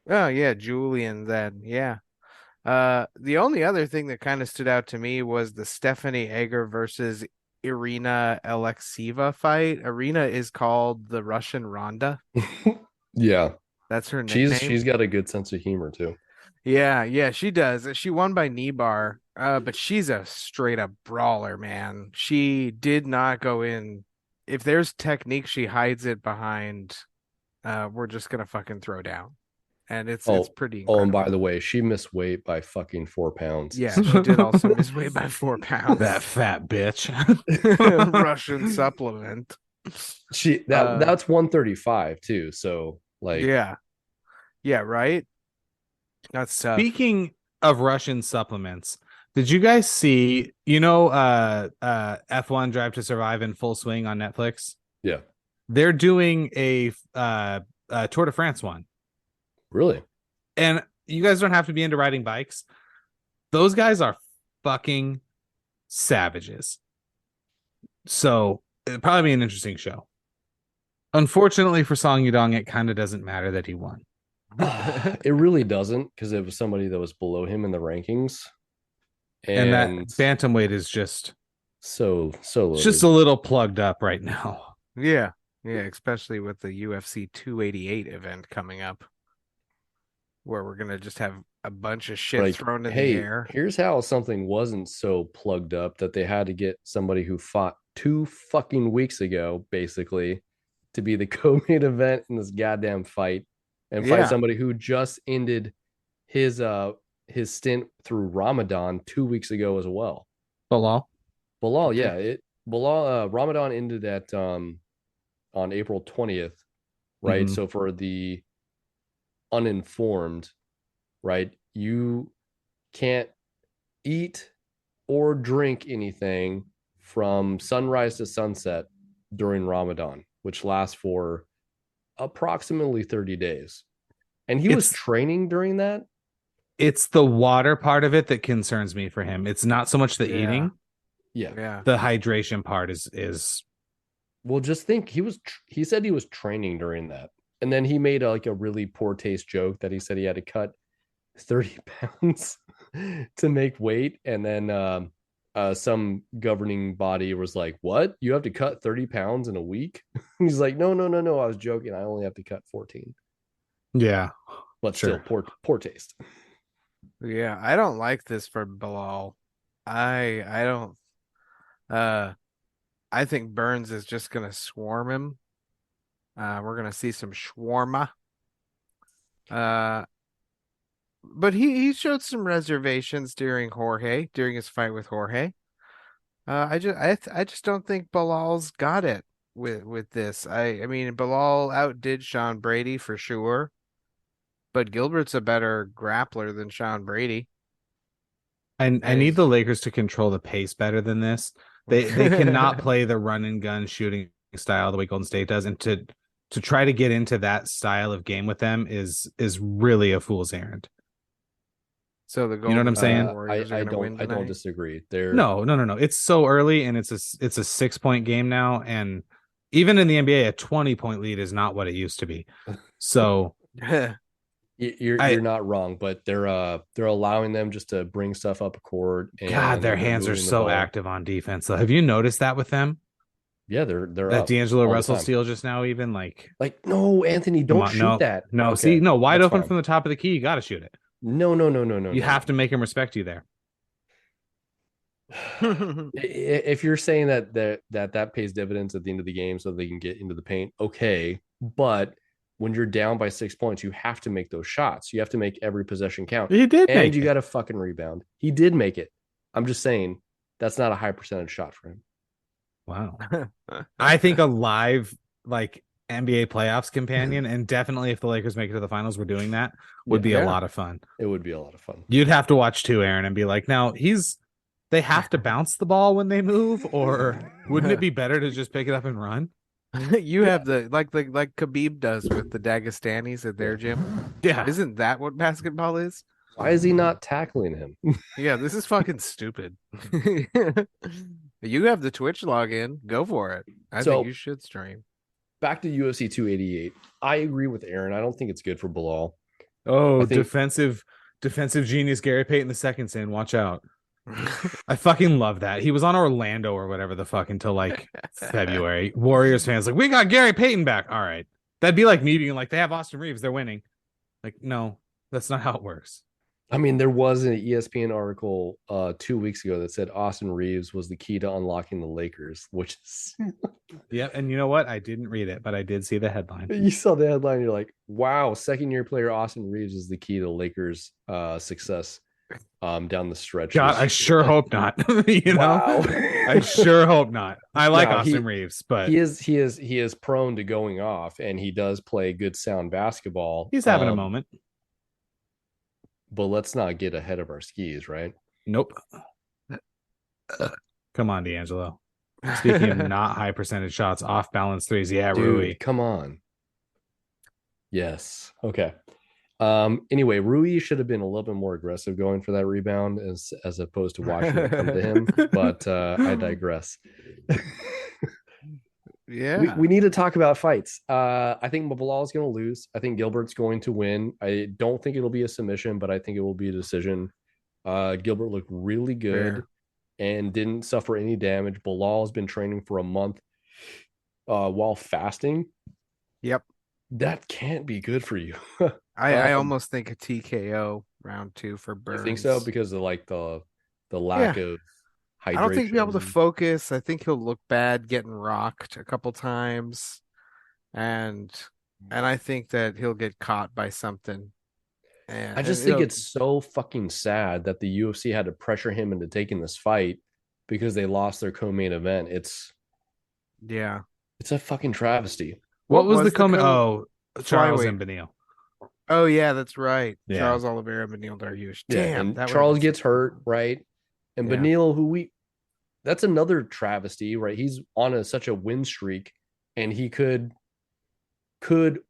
Oh yeah, Julian then. Yeah. The only other thing that kind of stood out to me was the Stephanie Egger versus Irina Alexeva fight. Irina is called the Russian Ronda. Yeah. That's her nickname. She's got a good sense of humor too. Yeah, she does. She won by knee bar, but she's a straight up brawler, man. She did not go in. If there's technique, she hides it behind. We're just gonna fucking throw down, and it's pretty incredible. Oh, and by the way, she missed weight by fucking 4 pounds. Yeah, she did also miss weight by 4 pounds. That fat bitch. Russian supplement. That's 135 too. So like, yeah, right. That's tough. Speaking of Russian supplements, did you guys see, F1 Drive to Survive in full swing on Netflix? Yeah. They're doing a Tour de France one. Really? And you guys don't have to be into riding bikes. Those guys are fucking savages. So it'll probably be an interesting show. Unfortunately for Song Yadong, it kind of doesn't matter that he won. It really doesn't, because it was somebody that was below him in the rankings, and that bantamweight is just so loaded. Just a little plugged up right now. Yeah, especially with the UFC 288 event coming up, where we're gonna just have a bunch of shit thrown in the air. Here's how something wasn't so plugged up that they had to get somebody who fought 2 fucking weeks ago, basically, to be the co-main event in this goddamn fight. And fight somebody who just ended his stint through Ramadan 2 weeks ago as well. Belal, yeah. Ramadan ended at on April 20th, right? Mhm. So for the uninformed, right, you can't eat or drink anything from sunrise to sunset during Ramadan, which lasts for approximately 30 days. And he was It's training during that. it's the water part of it that concerns me for him. It's not so much the Yeah. eating. Yeah. Yeah. The hydration part is Well, just think he said he was training during that. And then he made a really poor taste joke that he said he had to cut 30 pounds to make weight. And then some governing body was like, what? You have to cut 30 pounds in a week? He's like, no. I was joking. I only have to cut 14. yeah. But Sure. still poor taste. Yeah, I don't like this for Belal. I don't I think Burns is just gonna swarm him. We're gonna see some shawarma. Uh but he showed some reservations during his fight with Jorge. I just don't think Bilal's got it with this. I mean Bilal outdid Sean Brady for sure, but Gilbert's a better grappler than Sean Brady. I And need the he's Lakers to control the pace better than this. They cannot play the run and gun shooting style the way Golden State does, and to try to get into that style of game with them is really a fool's errand. So the You know what I'm Golden State saying? Warriors are gonna win I don't tonight. disagree. They're No. It's so early, and it's a 6-point game now, and even in the NBA, a 20-point lead is not what it used to be. So you're not wrong, but they're allowing them just to bring stuff up court. And God, their they're hands are moving the so ball. active on defense. Though. Have you noticed that with them? Yeah, they're That up D'Angelo all the Russell time. steal just now, even like No, Anthony, come don't on, shoot that. No, Okay, see, no, wide that's open fine. from the top of the key. You got to shoot it. No. You have to make him respect you there. If you're saying that pays dividends at the end of the game so they can get into the paint, okay. But when you're down by 6 points, you have to make those shots. You have to make every possession count. He did, and you got to fucking rebound. He did make it. I'm just saying that's not a high percentage shot for him. Wow. I think a live like NBA playoffs companion, and definitely if the Lakers make it to the finals, we're doing that, would be a lot of fun. It would be a lot of fun. You'd have to watch too, Aaron, and be like, now they have to bounce the ball when they move, or wouldn't it be better to just pick it up and run? You have like Khabib does with the Dagestanis at their gym. Yeah. Isn't that what basketball is? Why is he not tackling him? Yeah, this is fucking stupid. You have the Twitch login. Go for it. I think you should stream. Back to UFC 288. I agree with Aaron. I don't think it's good for Belal. Oh, defensive genius Gary Payton II saying, watch out. I fucking love that. He was on Orlando or whatever the fuck until like February. Warriors fans like, we got Gary Payton back. All right. That'd be like me being like, they have Austin Reeves. They're winning. Like, no, that's not how it works. I mean, there was an ESPN article 2 weeks ago that said Austin Reeves was the key to unlocking the Lakers, which is... Yeah, and you know what? I didn't read it, but I did see the headline. You saw the headline, you're like, wow, second-year player Austin Reeves is the key to Lakers' success down the stretch. God, I sure hope not. You know, I sure hope not. I like Austin Reeves, but he is prone to going off, and he does play good, sound basketball. He's having a moment. But let's not get ahead of our skis, right? Nope. Come on, D'Angelo. Speaking of not high percentage shots, off balance threes. Yeah, dude, Rui. Come on. Yes. Okay. Anyway, Rui should have been a little bit more aggressive going for that rebound as opposed to watching it come to him. But I digress. Yeah. We need to talk about fights. I think Belal is going to lose. I think Gilbert's going to win. I don't think it'll be a submission, but I think it will be a decision. Gilbert looked really good and didn't suffer any damage. Belal has been training for a month while fasting. Yep. That can't be good for you. I almost think a TKO round 2 for Burns. You think so? Because of like the lack of hydration. I don't think he'll be able to focus. I think he'll look bad getting rocked a couple times. And I think that he'll get caught by something. And I just think it's so fucking sad that the UFC had to pressure him into taking this fight because they lost their co-main event. It's a fucking travesty. What was the co-main? Oh, Charles Flyweight. and Benil. Oh yeah, that's right. Yeah. Charles Oliveira, Benil Dariush. Yeah, Damn, and that Charles been gets hurt, right? And Yeah. Benil, that's another travesty, right? He's on such a win streak, and he could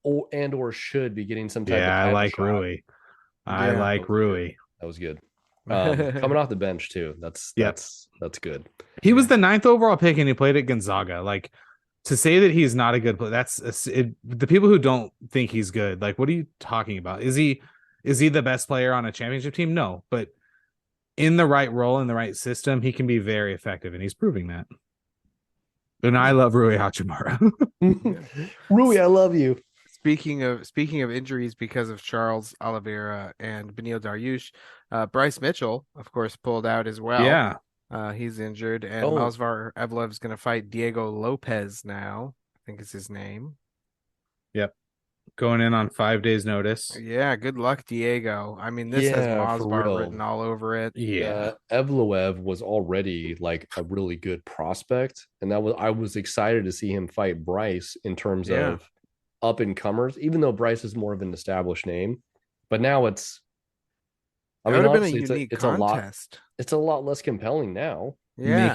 or should be getting some type of I title like shot. Rui. I Yeah. like Rui. That was good. Coming off the bench too. That's good. He was the 9th overall pick, and he played at Gonzaga. Like, to say that he's not a good player, the people who don't think he's good. Like, what are you talking about? Is he the best player on a championship team? No, but in the right role, in the right system, he can be very effective, and he's proving that. And I love Rui Hachimura. Rui, I love you. Speaking of injuries because of Charles Oliveira and Benil Dariush, Bryce Mitchell, of course, pulled out as well. Yeah. He's injured, and Mosvar Evloev's going to fight Diego Lopes now. I think is his name. Yep. Going in on 5 days notice. Yeah, good luck, Diego. I mean, this has Mosvar written all over it. Yeah. Evloev was already like a really good prospect, and I was excited to see him fight Bryce in terms of up and comers, even though Bryce is more of an established name. But now it's It would have been a unique contest. It's a lot less compelling now. Yeah.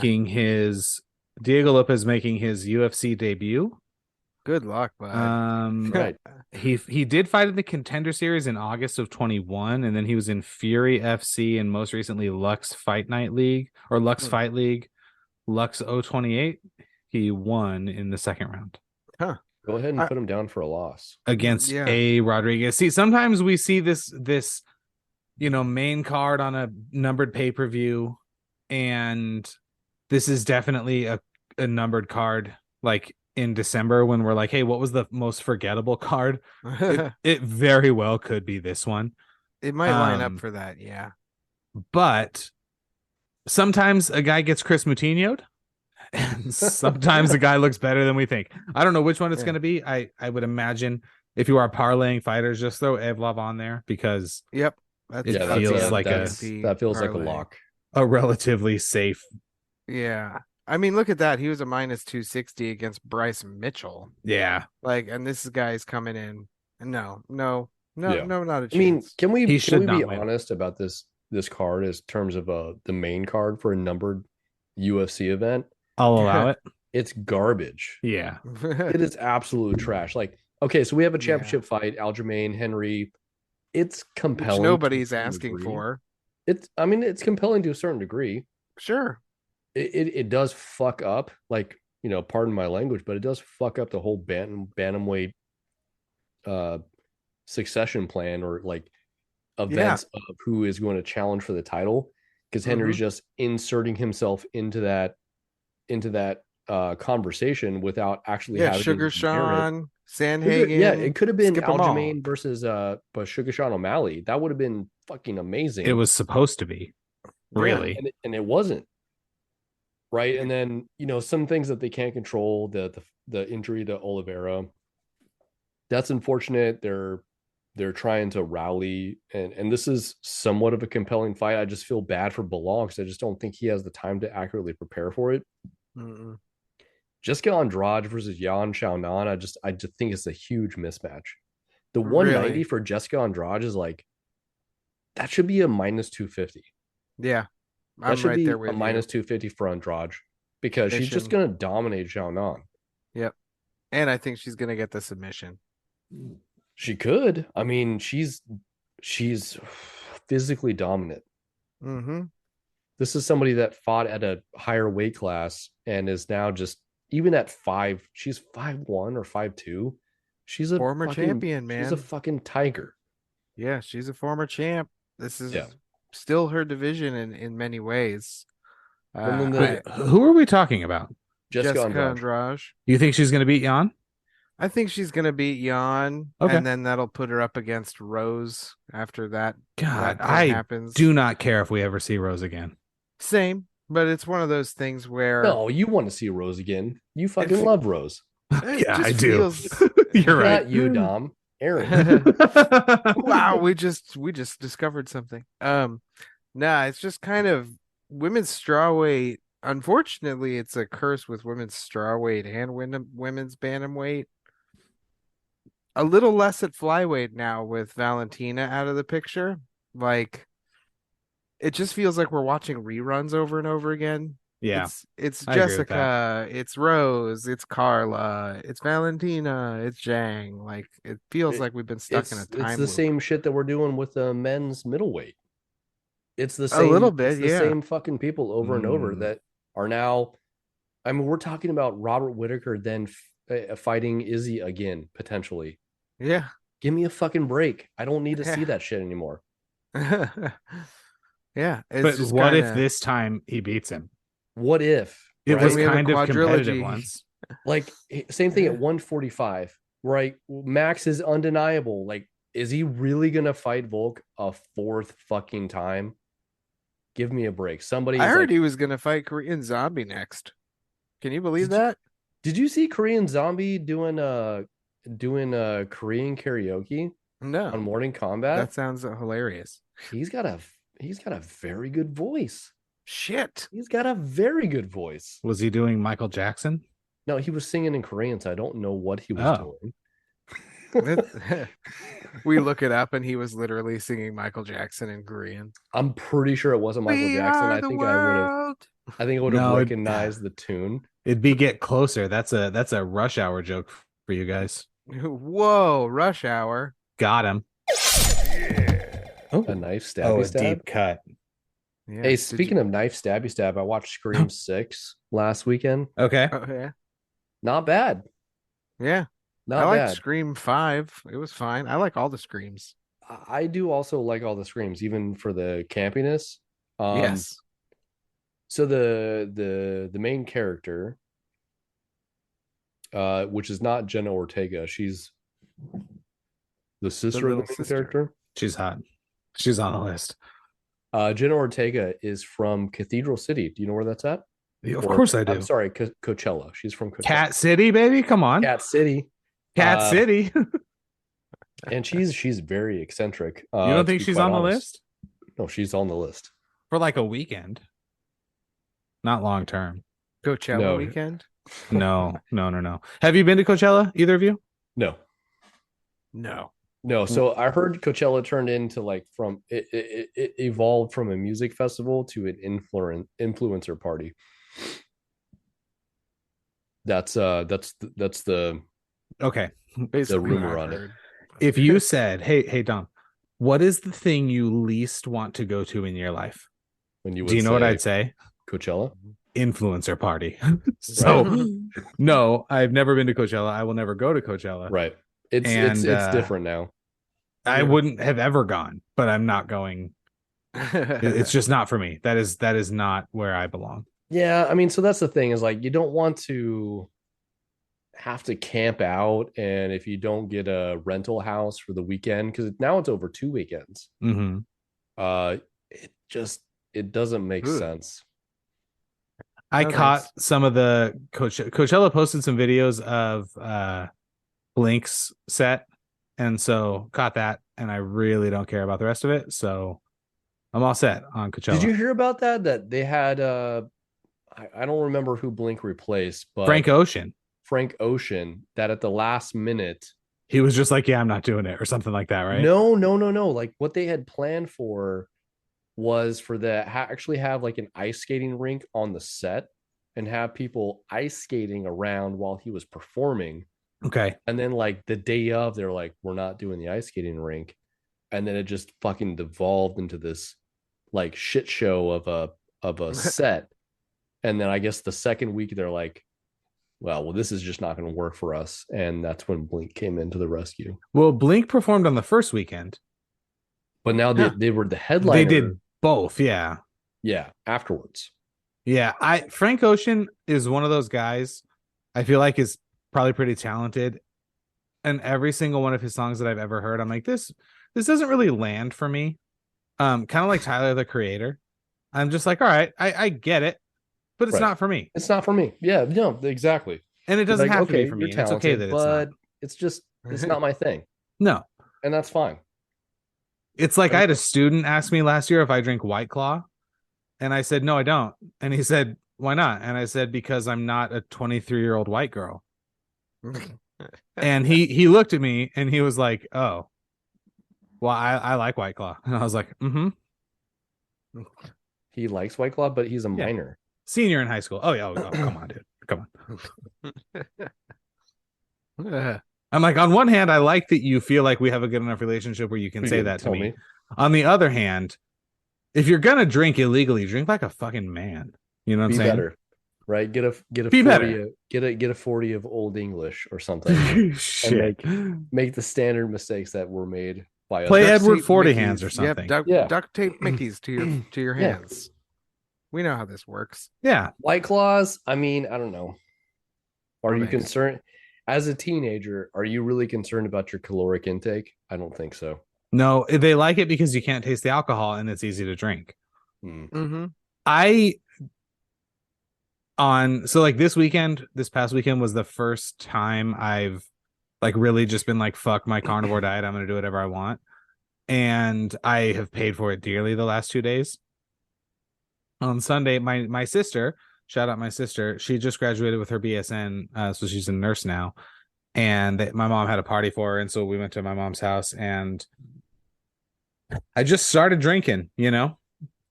Diego Lopes making his UFC debut. Good luck, bud. Right. He did fight in the Contender Series in August of 21, and then he was in Fury FC and most recently Lux Fight League, Lux 028. He won in the second round. Huh. Go ahead and put him down for a loss against A. Rodriguez. See, sometimes we see this main card on a numbered pay-per-view, and this is definitely a numbered card, like in December when we're like, hey, what was the most forgettable card? It very well could be this one. It might line up for that, yeah. But sometimes a guy gets Chris Moutinho'd, and sometimes a guy looks better than we think. I don't know which one it's going to be. I would imagine if you are parlaying fighters, just throw Evlov on there because that feels like a lock. A relatively safe. Yeah. I mean, look at that. He was a minus 260 against Bryce Mitchell. Yeah. And this guy's coming in. No, not a chance. I mean, can we be honest about this card as terms of the main card for a numbered UFC event? I'll allow it. It's garbage. Yeah. It is absolute trash. Like, okay, so we have a championship fight, Aljamain, Henry. It's compelling. Which nobody's asking for. It's compelling to a certain degree. Sure. It does fuck up, like, pardon my language, but it does fuck up the whole bantamweight succession plan or like events of who is going to challenge for the title, because Henry's just inserting himself into that conversation without actually having Sugar Sean, Sandhagen. It could have been Aljamain versus Sugar Sean O'Malley. That would have been fucking amazing. It was supposed to be, really, and it wasn't. Right, and then some things that they can't control, the injury to Oliveira. That's unfortunate. They're trying to rally, and this is somewhat of a compelling fight. I just feel bad for Belal because I just don't think he has the time to accurately prepare for it. Jessica Andrade versus Xianon. I just think it's a huge mismatch. The 190 for Jessica Andrade is like, that should be a minus 250. Yeah. That should be a minus 250 for Andrade because she's just going to dominate Xianon. Yep. And I think she's going to get the submission. She could. I mean, she's physically dominant. This is somebody that fought at a higher weight class and is now just, even at 5, she's 5'1" or 5'2". She's a former champion, man. She's a fucking tiger. Yeah, she's a former champ. This is still her division in many ways. Who are we talking about? Jessica Andrade. You think she's going to beat Jan? I think she's going to beat Jan, and then that'll put her up against Rose after that. God, I happens. Do not care if we ever see Rose again. Same, but it's one of those things where... No, you want to see Rose again. You fucking love Rose. Yeah, I do. You're right. Not you, Dom. Aaron. Wow, we just discovered something. It's just kind of women's strawweight unfortunately, it's a curse with women's strawweight and women's bantamweight. A little less at flyweight now with Valentina out of the picture. Like, it just feels like we're watching reruns over and over again. Yeah, it's I agree with that. Jessica, it's Rose, it's Carla, it's Valentina, it's Zhang. Like, it feels like we've been stuck in a time It's the loop. same shit that we're doing with the men's middleweight. It's the A same. little bit, It's the yeah. same fucking people over and over Mm. that are now. I mean, we're talking about Robert Whittaker then fighting Izzy again potentially. Yeah. Give me a fucking break. I don't need to see that shit anymore. Yeah. But what if this time he beats him? What if It right? was We have a kind of competitive quadrilogy. once. Like same thing at 145, right? Max is undeniable. Like, is he really gonna fight Volk a fourth fucking time? Give me a break. Somebody. I is heard like, he was gonna fight Korean Zombie next. Can you believe that? Did you see Korean Zombie doing Korean karaoke on No. Morning Combat? That sounds hilarious. He's got a very good voice. Shit. He's got a very good voice. Was he doing Michael Jackson? No, he was singing in Korean, so I don't know what he was doing. We look it up and he was literally singing Michael Jackson in Korean. I'm pretty sure it wasn't Michael We Jackson. are I the think world. I would have recognized the tune. It'd be Get Closer. That's a Rush Hour joke for you guys. Whoa, Rush Hour. Got him. A knife stabby stab. Deep cut. Yeah. Hey, speaking of knife stabby stab, I watched Scream 6 last weekend. Okay. Oh, yeah. Not bad. Yeah. Not I like bad. Scream 5. It was fine. I like all the Screams. I do also like all the screams, even for the campiness. Yes. So the main character, which is not Jenna Ortega, she's the sister of the main character. She's hot. She's on the list. Jenna Ortega is from Cathedral City. Do you know where that's at? Of course I do. I'm sorry, Coachella. She's from Coachella. Cat City, baby. Come on. Cat City. Cat City. And she's very eccentric. You don't think she's on the list? No, she's on the list. For like a weekend. Not long term. Coachella weekend? No. Have you been to Coachella, either of you? No. So I heard Coachella turned into like it evolved from a music festival to an influencer party. That's the okay. Basically the rumor on it. If you said, hey Dom, what is the thing you least want to go to in your life? When you do you know what I'd say? Coachella? Influencer party. So no, I've never been to Coachella. I will never go to Coachella. Right. It's different now. I wouldn't have ever gone, but I'm not going. It's just not for me. That is not where I belong. Yeah, I mean, so that's the thing is like you don't want to have to camp out, and if you don't get a rental house for the weekend, because now it's over 2 weekends. Mm-hmm. It doesn't make sense. I caught some of the Coachella posted some videos of Blink's set, and so caught that, and I really don't care about the rest of it, so I'm all set on Coachella. Did you hear about that? That they had I don't remember who Blink replaced, but Frank Ocean, that at the last minute he was just like, yeah, I'm not doing it, or something like that, right? No. Like what they had planned for was for actually have like an ice skating rink on the set and have people ice skating around while he was performing. Okay. And then like the day of, they're like, we're not doing the ice skating rink. And then it just fucking devolved into this like shit show of a set. And then I guess the second week they're like, well, this is just not going to work for us. And that's when Blink came into the rescue. Well, Blink performed on the first weekend. But now they were the headliner. They did both, yeah. Yeah, afterwards. Yeah, Frank Ocean is one of those guys I feel like is probably pretty talented. And every single one of his songs that I've ever heard, I'm like, this doesn't really land for me. Kind of like Tyler, the Creator. I'm just like, all right, I get it, but it's not for me. It's not for me. Yeah, no, exactly. And it doesn't have to be for me. It's okay that it's not. It's not my thing. No. And that's fine. It's like I had a student ask me last year if I drink White Claw. And I said, no, I don't. And he said, why not? And I said, because I'm not a 23-year-old white girl. And he looked at me and he was like, oh, well, I like White Claw. And I was like, mm-hmm. He likes White Claw, but he's a minor. Senior in high school. Oh, yeah. Oh, come on, dude. Come on. I'm like, on one hand, I like that you feel like we have a good enough relationship where you can say that to me. On the other hand, if you're gonna drink illegally, drink like a fucking man. You know what I'm saying? Better, right? Get a Be 40 better. Get a 40 of Old English or something. Shit. And make the standard mistakes that were made by Play others. Edward Forty Hands or something. Duct tape Mickeys to your hands. We know how this works. Yeah. White Claws, I mean, I don't know. Are you concerned as a teenager? Are you really concerned about your caloric intake? I don't think so. No, they like it because you can't taste the alcohol and it's easy to drink. Mm-hmm. This past weekend was the first time I've like really just been like, fuck my carnivore diet. I'm going to do whatever I want. And I have paid for it dearly the last 2 days. On Sunday, my sister, shout out my sister, she just graduated with her BSN, so she's a nurse now. And my mom had a party for her, and so we went to my mom's house, and I just started drinking, you know.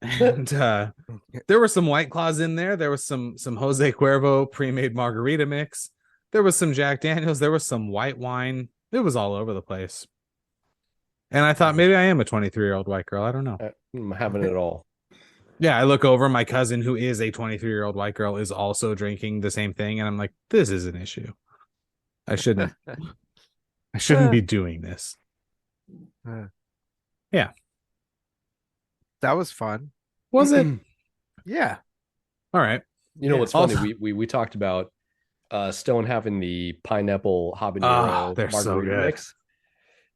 And there were some White Claws in there. There was some Jose Cuervo pre-made margarita mix. There was some Jack Daniels. There was some white wine. It was all over the place. And I thought maybe I am a 23-year-old white girl. I don't know. I'm having it all. Yeah, I look over, my cousin, who is a 23-year-old white girl, is also drinking the same thing, and I'm like, this is an issue. I shouldn't be doing this. Yeah. That was fun. Was it? Yeah. All right. You know what's funny? We talked about Stone having the pineapple habanero they're margarita so good. mix.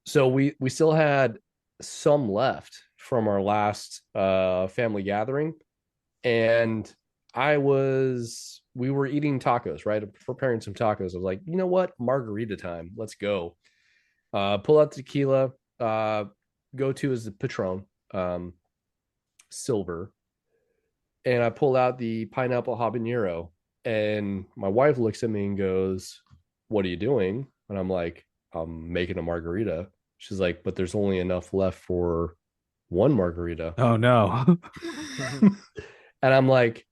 So we still had some left from our last family gathering, and we were eating tacos, right? Preparing some tacos. I was like, you know what? Margarita time. Let's go. Pull out tequila. Go to is the Patron, silver. And I pull out the pineapple habanero, and my wife looks at me and goes, what are you doing? And I'm like, I'm making a margarita. She's like, but there's only enough left for one margarita. Oh no. And I'm like,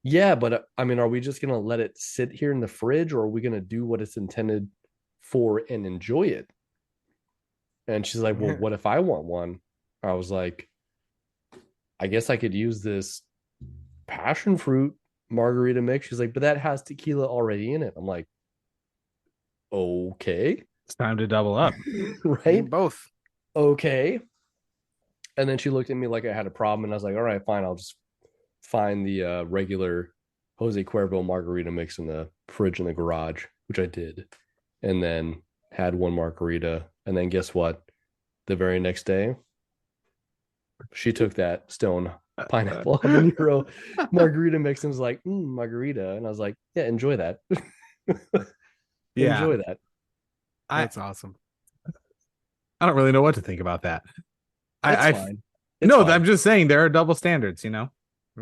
yeah, but I mean, are we just gonna let it sit here in the fridge, or are we gonna do what it's intended for and enjoy it? And she's like, well, what if I want one? I was like, I guess I could use this passion fruit margarita mix. She's like, but that has tequila already in it. I'm like, okay, it's time to double up. Right? Both. Okay. And then she looked at me like I had a problem, and I was like, all right, fine, I'll just find the regular Jose Cuervo margarita mix in the fridge in the garage, which I did, and then had one margarita. And then guess what? The very next day, she took that Stone pineapple habanero margarita mix and was like, margarita. And I was like, yeah, enjoy that. Enjoy that. That's awesome. I don't really know what to think about that. It's fine. No, fine. I'm just saying there are double standards, you know?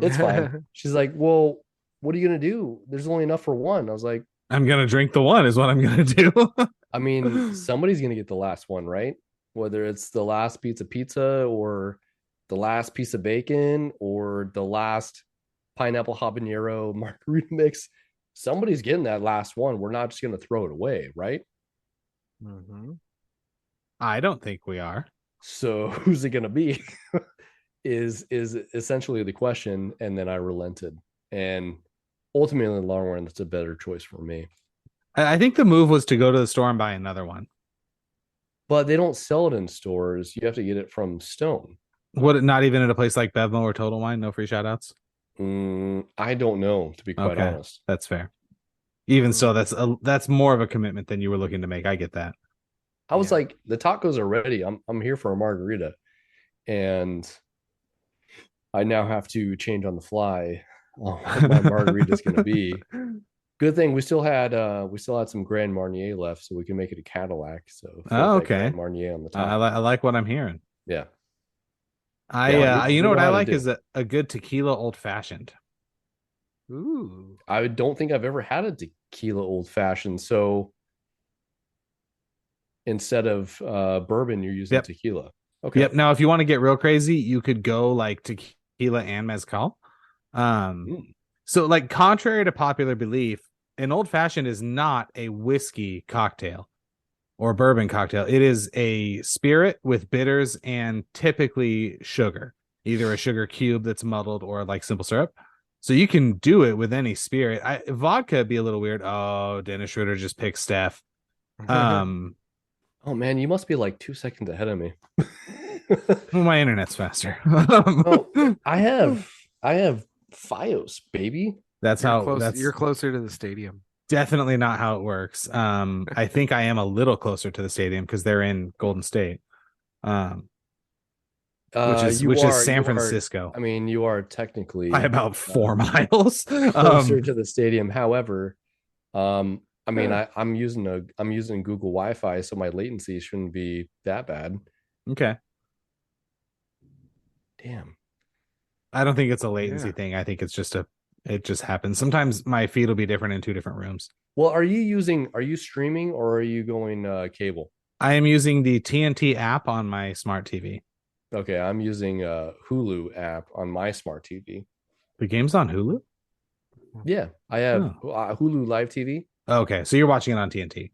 It's fine. She's like, well, what are you going to do? There's only enough for one. I was like, I'm going to drink the one is what I'm going to do. I mean, somebody's going to get the last one, right? Whether it's the last pizza or the last piece of bacon or the last pineapple habanero margarita mix, somebody's getting that last one. We're not just going to throw it away, right? Mm-hmm. I don't think we are. So who's it going to be is essentially the question. And then I relented. And ultimately, in the long run, it's a better choice for me. I think the move was to go to the store and buy another one. But they don't sell it in stores. You have to get it from Stone. Would not even at a place like Bevmo or Total Wine? No free shout-outs? I don't know, to be quite honest. That's fair. Even so, that's more of a commitment than you were looking to make. I get that. I was like, the tacos are ready. I'm here for a margarita. And I now have to change on the fly what my margarita is going to be. Good thing we still had some Grand Marnier left, so we can make it a Cadillac. So okay, Grand Marnier on the top. I like what I'm hearing. Yeah. You know what I like is a good tequila old fashioned. What do you think? Ooh. I don't think I've ever had a tequila old fashioned. So instead of bourbon, you're using tequila. Okay. Yep. Now, if you want to get real crazy, you could go like tequila and mezcal. So like contrary to popular belief, an old fashioned is not a whiskey cocktail or bourbon cocktail. It is a spirit with bitters and typically sugar, either a sugar cube that's muddled or like simple syrup. So you can do it with any spirit. Vodka would be a little weird. Oh, Dennis Schroeder just picked Steph. Oh man, you must be like 2 seconds ahead of me. Well, my internet's faster. I have FiOS, baby. That's you're closer to the stadium. Definitely not how it works. I think I am a little closer to the stadium because they're in Golden State. Which is San Francisco. I mean, you are technically by about 4 miles closer to the stadium. However, I mean, I'm using Google Wi-Fi, so my latency shouldn't be that bad. Okay. Damn. I don't think it's a latency thing. I think it's just it just happens. Sometimes my feed will be different in 2 different rooms. Well, are you streaming or are you going cable? I am using the TNT app on my smart TV. Okay, I'm using Hulu app on my smart TV. The game's on Hulu? Yeah, I have Hulu Live TV. Okay, so you're watching it on TNT.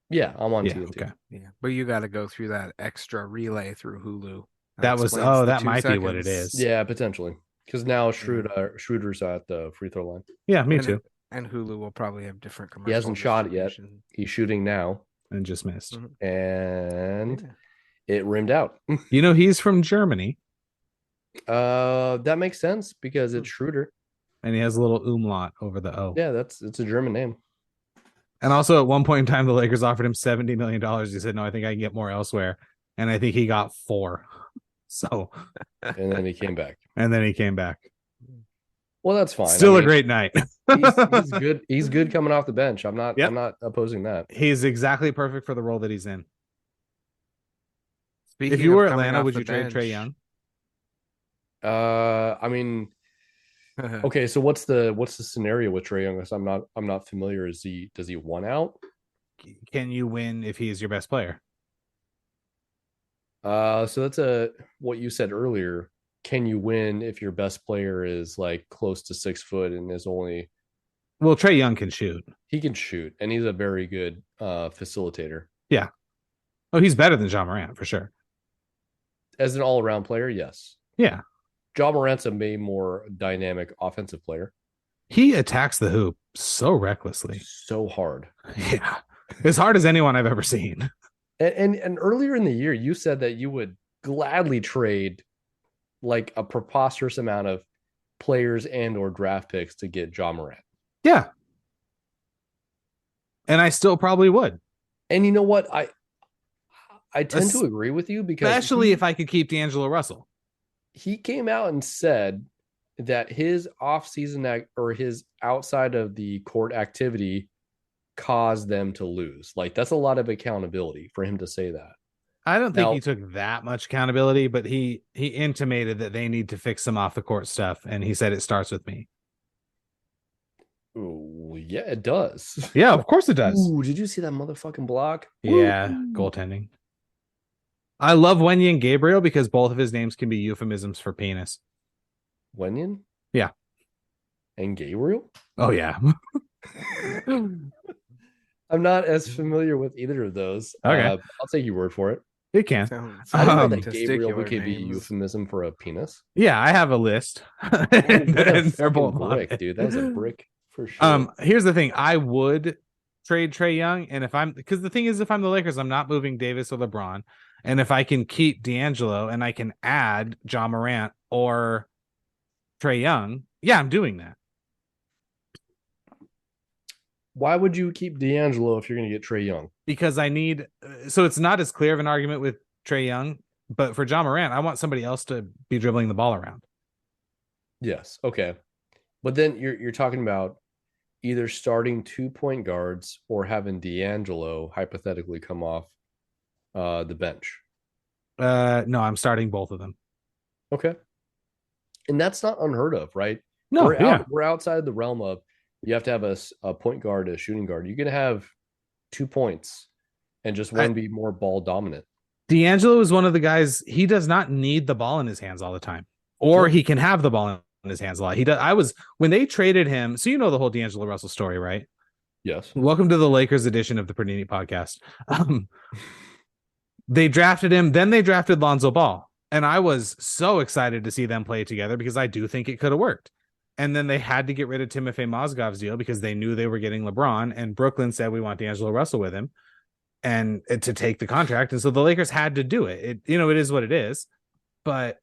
Yeah, I'm on TNT. Okay. Yeah, but you got to go through that extra relay through Hulu. That might be what it is. Yeah, potentially. Because now Schroeder's at the free throw line. Yeah, me too. And Hulu will probably have different commercials. He hasn't shot it yet. He's shooting now. And just missed. And it rimmed out. You know, he's from Germany. That makes sense because it's Schroeder. And he has a little umlaut over the O. Yeah, it's a German name. And also at one point in time, the Lakers offered him $70 million. He said, no, I think I can get more elsewhere. And I think he got 4. So. And then he came back. Well, that's fine. Still a great night. he's good. He's good coming off the bench. I'm not opposing that. He's exactly perfect for the role that he's in. Speaking if you were Atlanta, would you trade Trae Young? I mean, okay. So what's the scenario with Trae Young? I'm not familiar. Does he want out? Can you win if he is your best player? So that's what you said earlier. Can you win if your best player is like close to 6 foot and is only? Well, Trae Young can shoot. He can shoot, and he's a very good facilitator. Yeah. Oh, he's better than Ja Morant for sure. As an all-around player, yes. Yeah. Ja Morant's a way more dynamic offensive player. He attacks the hoop so recklessly. So hard. Yeah. As hard as anyone I've ever seen. And earlier in the year, you said that you would gladly trade like a preposterous amount of players and or draft picks to get Ja Morant. Yeah. And I still probably would. And you know what? I tend to agree with you because especially if I could keep D'Angelo Russell. He came out and said that his off-season or his outside of the court activity caused them to lose. Like that's a lot of accountability for him to say that. I don't think he took that much accountability, but he intimated that they need to fix some off the court stuff, and he said it starts with me. Oh, yeah, it does. Yeah, of course it does. Ooh, did you see that motherfucking block? Yeah, goaltending. I love Wenyen and Gabriel because both of his names can be euphemisms for penis. Wenyen? Yeah. And Gabriel? Oh, yeah. I'm not as familiar with either of those. Okay. I'll take your word for it. It can. I don't know that Gabriel could be a euphemism for a penis. Yeah, I have a list. and they're both brick, dude. That was a brick for sure. Here's the thing. I would trade Trae Young, and because the thing is, if I'm the Lakers, I'm not moving Davis or LeBron. And if I can keep D'Angelo and I can add Ja Morant or Trae Young, yeah, I'm doing that. Why would you keep D'Angelo if you're going to get Trae Young? Because I need, so it's not as clear of an argument with Trae Young, but for Ja Morant, I want somebody else to be dribbling the ball around. Yes. Okay. But then you're talking about either starting 2-point guards or having D'Angelo hypothetically come off the bench. No, I'm starting both of them. Okay. And that's not unheard of, right? No, yeah. We're outside the realm of you have to have a point guard, a shooting guard. You can have 2 points and just one be more ball dominant. D'Angelo is one of the guys, he does not need the ball in his hands all the time, or he can have the ball in his hands a lot. He does. When they traded him, so you know the whole D'Angelo Russell story, right? Yes. Welcome to the Lakers edition of the Pretty Neat Podcast. They drafted him, then they drafted Lonzo Ball. And I was so excited to see them play together because I do think it could have worked. And then they had to get rid of Timofey Mozgov's deal because they knew they were getting LeBron. And Brooklyn said, we want D'Angelo Russell with him and to take the contract. And so the Lakers had to do it. It is what it is. But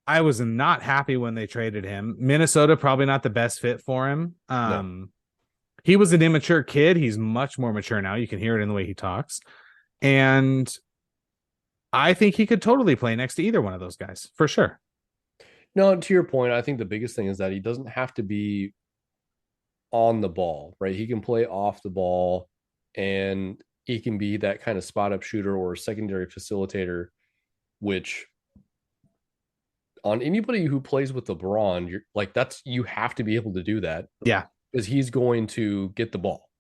I was not happy when they traded him. Minnesota, probably not the best fit for him. No. He was an immature kid. He's much more mature now. You can hear it in the way he talks. And I think he could totally play next to either one of those guys, for sure. No, to your point, I think the biggest thing is that he doesn't have to be on the ball, right? He can play off the ball, and he can be that kind of spot-up shooter or secondary facilitator, which on anybody who plays with LeBron, you're like, you have to be able to do that. Yeah. Because he's going to get the ball.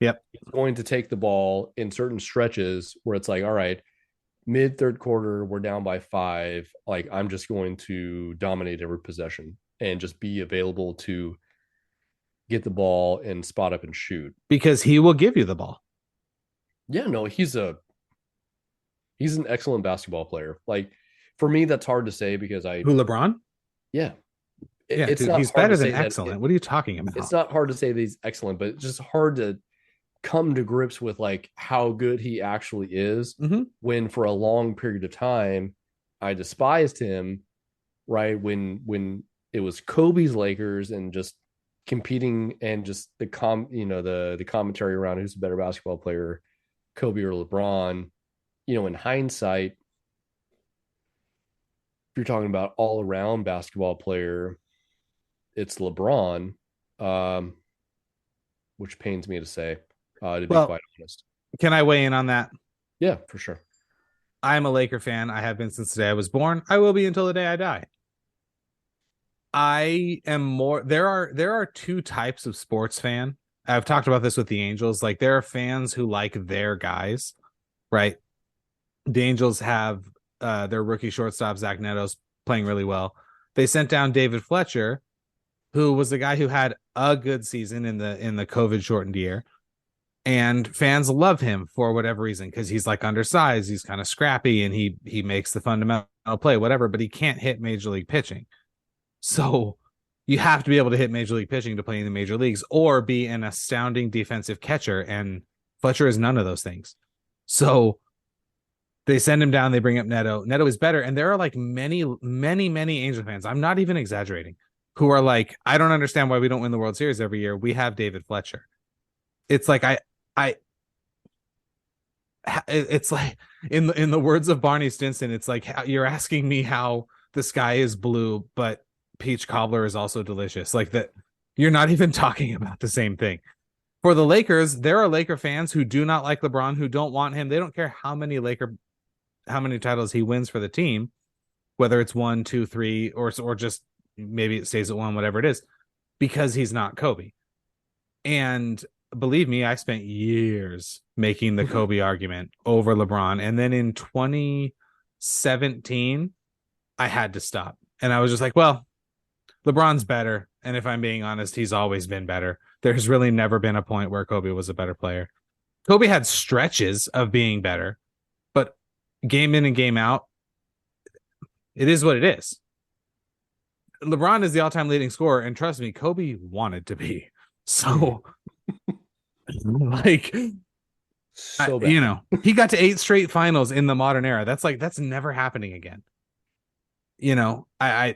Yep. He's going to take the ball in certain stretches where it's like, all right, mid third quarter, we're down by 5. Like, I'm just going to dominate every possession and just be available to get the ball and spot up and shoot. Because he will give you the ball. Yeah, no, he's an excellent basketball player. Like, for me, that's hard to say because Who, LeBron? Yeah. It's dude, he's better than excellent. What are you talking about? It's not hard to say that he's excellent, but it's just hard to come to grips with like how good he actually is when for a long period of time I despised him, right? When it was Kobe's Lakers and just competing and just the commentary around who's a better basketball player, Kobe or LeBron. In hindsight, if you're talking about all around basketball player, it's LeBron, which pains me to say, to be quite honest. Can I weigh in on that? Yeah, for sure. I'm a Laker fan. I have been since the day I was born. I will be until the day I die. I am more. There are two types of sports fan. I've talked about this with the Angels. Like, there are fans who like their guys, right? The Angels have their rookie shortstop, Zach Neto's playing really well. They sent down David Fletcher, who was the guy who had a good season in the COVID shortened year. And fans love him for whatever reason, because he's like undersized, he's kind of scrappy, and he makes the fundamental play, whatever, but he can't hit major league pitching. So you have to be able to hit major league pitching to play in the major leagues or be an astounding defensive catcher. And Fletcher is none of those things. So they send him down, they bring up Neto. Neto is better. And there are like many, many, many Angel fans, I'm not even exaggerating, who are like, I don't understand why we don't win the World Series every year. We have David Fletcher. It's like, it's like in the words of Barney Stinson, it's like you're asking me how the sky is blue, but peach cobbler is also delicious. Like that, you're not even talking about the same thing. For the Lakers, there are Laker fans who do not like LeBron, who don't want him. They don't care how many titles he wins for the team, whether it's 1, 2, 3, or just maybe it stays at 1, whatever it is, because he's not Kobe. And believe me, I spent years making the Kobe argument over LeBron. And then in 2017, I had to stop. And I was just like, well, LeBron's better. And if I'm being honest, he's always been better. There's really never been a point where Kobe was a better player. Kobe had stretches of being better, but game in and game out, it is what it is. LeBron is the all-time leading scorer. And trust me, Kobe wanted to be. So... like, so bad. He got to 8 straight finals in the modern era. That's never happening again. I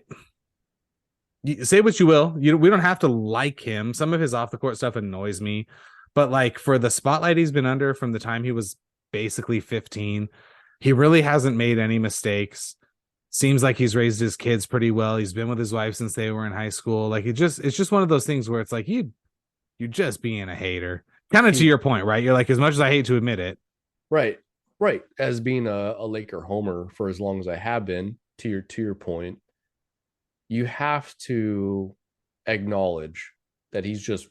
say what you will. We don't have to like him. Some of his off the court stuff annoys me, but like for the spotlight he's been under from the time he was basically 15, he really hasn't made any mistakes. Seems like he's raised his kids pretty well. He's been with his wife since they were in high school. Like it's just one of those things where it's like you're just being a hater. Kind of to your point, right? You're like, as much as I hate to admit it. Right. As being a Laker homer for as long as I have been, to your point, you have to acknowledge that he's just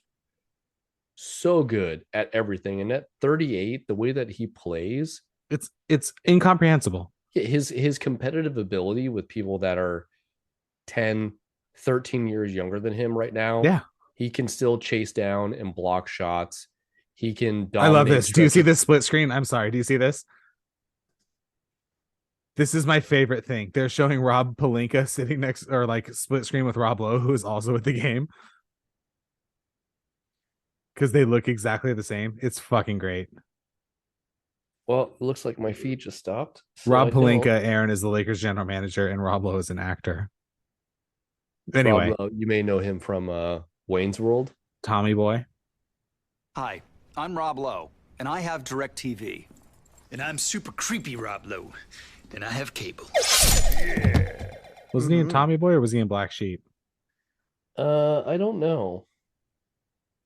so good at everything. And at 38, the way that he plays, it's incomprehensible. His competitive ability with people that are 10, 13 years younger than him right now. Yeah. He can still chase down and block shots. He can dominate. I love this. Do you see this split screen? I'm sorry. Do you see this? This is my favorite thing. They're showing Rob Pelinka sitting next, or like split screen with Rob Lowe, who is also at the game. Because they look exactly the same. It's fucking great. Well, it looks like my feed just stopped. So Rob Pelinka, Aaron, is the Lakers general manager, and Rob Lowe is an actor. Anyway, Rob Lowe, you may know him from Wayne's World. Tommy Boy. Hi, I'm Rob Lowe, and I have DirecTV. And I'm super creepy Rob Lowe, and I have cable. Yeah. Wasn't he in Tommy Boy or was he in Black Sheep? I don't know.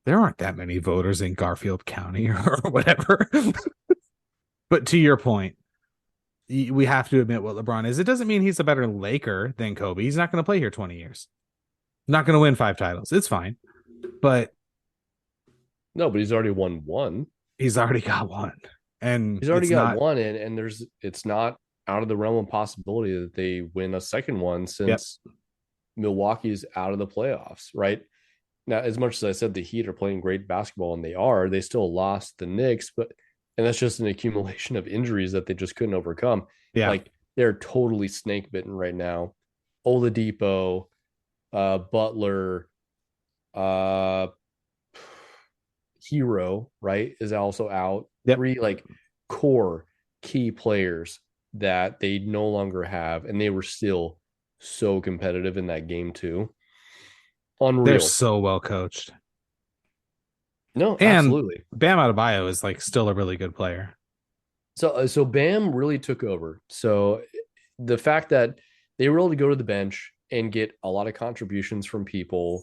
There aren't that many voters in Garfield County or whatever. But to your point, we have to admit what LeBron is. It doesn't mean he's a better Laker than Kobe. He's not going to play here 20 years. Not going to win 5 titles. It's fine. But no, but he's already won one. He's already got one. And he's already got one, and it's not out of the realm of possibility that they win a second one since Milwaukee's out of the playoffs, right? Now, as much as I said the Heat are playing great basketball, and they still lost the Knicks, and that's just an accumulation of injuries that they just couldn't overcome. Yeah. Like, they're totally snake bitten right now. Oladipo, Butler, Hero, right, is also out. Yep. 3 like core key players that they no longer have, and they were still so competitive in that game too. Unreal. They're so well coached. No, and absolutely. Bam Adebayo is like still a really good player. So Bam really took over. So the fact that they were able to go to the bench and get a lot of contributions from people,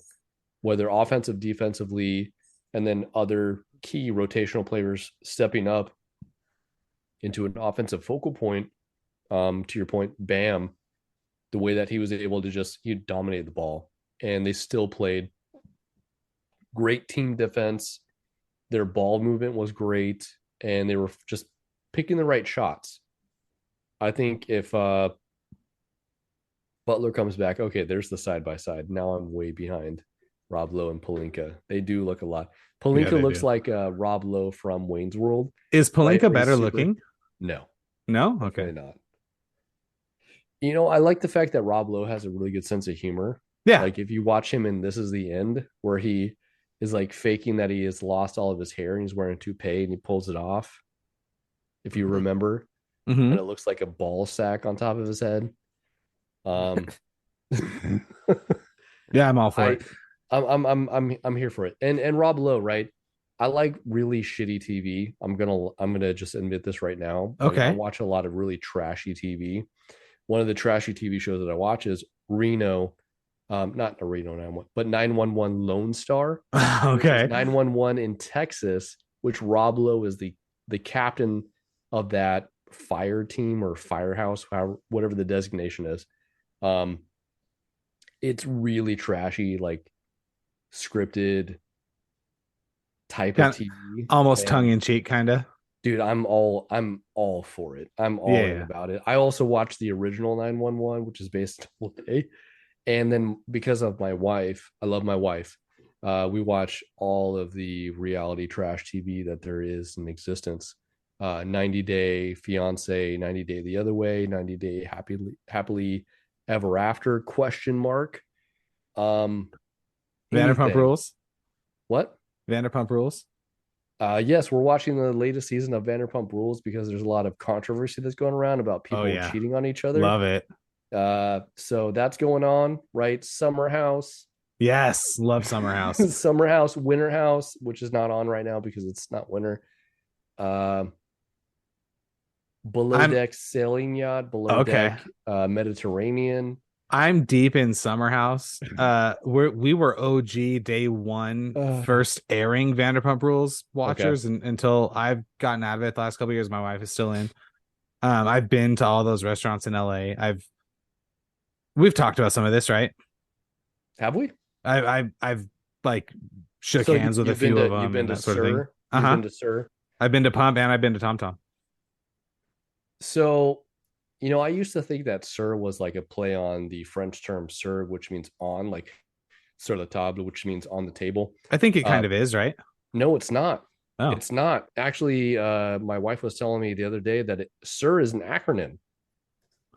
whether offensive, defensively, and then other key rotational players stepping up into an offensive focal point. To your point, Bam, the way that he was able to he dominated the ball, and they still played great team defense. Their ball movement was great, and they were just picking the right shots. I think if Butler comes back, okay, there's the side-by-side. Now I'm way behind Rob Lowe and Pelinka. They do look a lot. Pelinka looks like Rob Lowe from Wayne's World. Is Pelinka better looking? No. No? Okay. Definitely not. You know, I like the fact that Rob Lowe has a really good sense of humor. Yeah. Like, if you watch him in This Is the End, where he is like faking that he has lost all of his hair and he's wearing a toupee and he pulls it off, if you remember, and it looks like a ball sack on top of his head. Yeah, I'm all for it. I'm here for it. And Rob Lowe, right? I like really shitty TV. I'm gonna just admit this right now. Okay. I watch a lot of really trashy TV. One of the trashy TV shows that I watch is Reno, not a Reno 911, but 911 Lone Star. Okay. 911 in Texas, which Rob Lowe is the captain of that fire team or firehouse, whatever the designation is. It's really trashy, like scripted type of TV, almost tongue in cheek, kind of. Dude, I'm all for it. I'm all in about it. I also watched the original 911, which is based on LA. And then because of my wife, I love my wife. We watch all of the reality trash TV that there is in existence. 90 Day Fiance, 90 Day the Other Way, 90 Day Happily Ever After, ? Vanderpump Rules. What? Vanderpump Rules. Yes, we're watching the latest season of Vanderpump Rules because there's a lot of controversy that's going around about people cheating on each other. Love it. So that's going on, right? Summer House. Yes, love Summer House. Summer House, Winter House, which is not on right now because it's not winter. Below Deck Sailing Yacht, Below Deck Mediterranean. I'm deep in Summer House. We were OG day one, first airing Vanderpump Rules watchers, and until I've gotten out of it the last couple of years. My wife is still in. I've been to all those restaurants in LA. We've talked about some of this, right? Have we? I've like shook So hands with a few of them and that sort of thing. You've been to Sir. I've been to Pump and I've been to Tom Tom. So, I used to think that Sir was like a play on the French term Sir, which means on, like sur la table, which means on the table. I think it kind of is, right? No, it's not. Oh. It's not. Actually, my wife was telling me the other day that Sir is an acronym.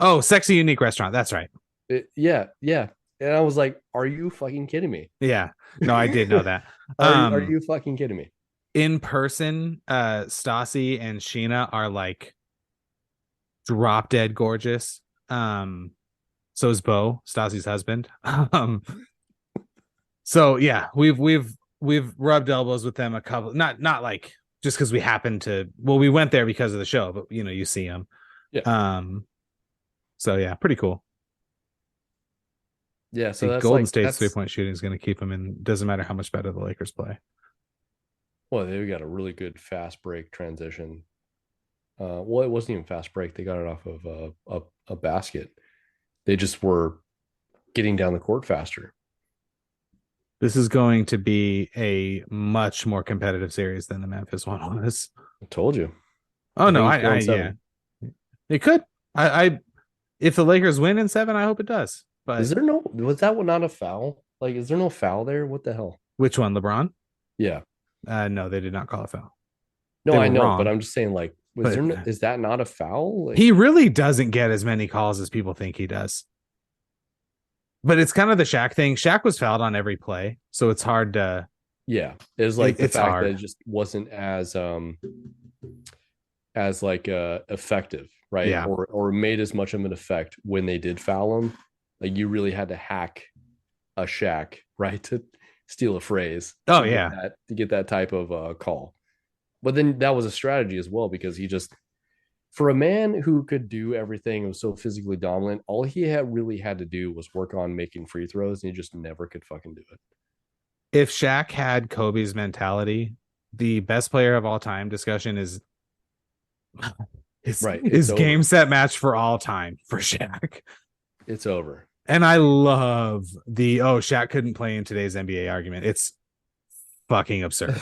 Oh, sexy unique restaurant. That's right. Yeah. And I was like, "Are you fucking kidding me?" Yeah. No, I did know that. Are you fucking kidding me? In person, Stassi and Sheena are like drop dead gorgeous. So is Bo, Stassi's husband. So yeah, we've rubbed elbows with them a couple, not like just because we happened to. Well, we went there because of the show, but you see them. Yeah. So yeah, pretty cool. Yeah. So that's Golden State's 3-point shooting is going to keep them in. Doesn't matter how much better the Lakers play. Well, they got a really good fast break transition. Well, it wasn't even fast break. They got it off of a basket. They just were getting down the court faster. This is going to be a much more competitive series than the Memphis one was. I told you. Oh no, yeah, it could. I if the Lakers win in 7, I hope it does. But was that not a foul? Like, is there no foul there? What the hell? Which one, LeBron? Yeah. No, they did not call a foul. No, I know, but I'm just saying, like, But is that not a foul? Like, he really doesn't get as many calls as people think he does. But it's kind of the Shaq thing. Shaq was fouled on every play, so it's hard to. Yeah, it's like the fact hard. that it just wasn't as effective, right? Yeah. Or made as much of an effect when they did foul him. Like, you really had to hack a Shaq, right, to steal a phrase. Oh yeah, to get that type of call. But then that was a strategy as well, because he just, for a man who could do everything and was so physically dominant, all he really had to do was work on making free throws, and he just never could fucking do it. If Shaq had Kobe's mentality, the best player of all time discussion is game, set, match for all time for Shaq. It's over. And I love Shaq couldn't play in today's NBA argument. It's fucking absurd.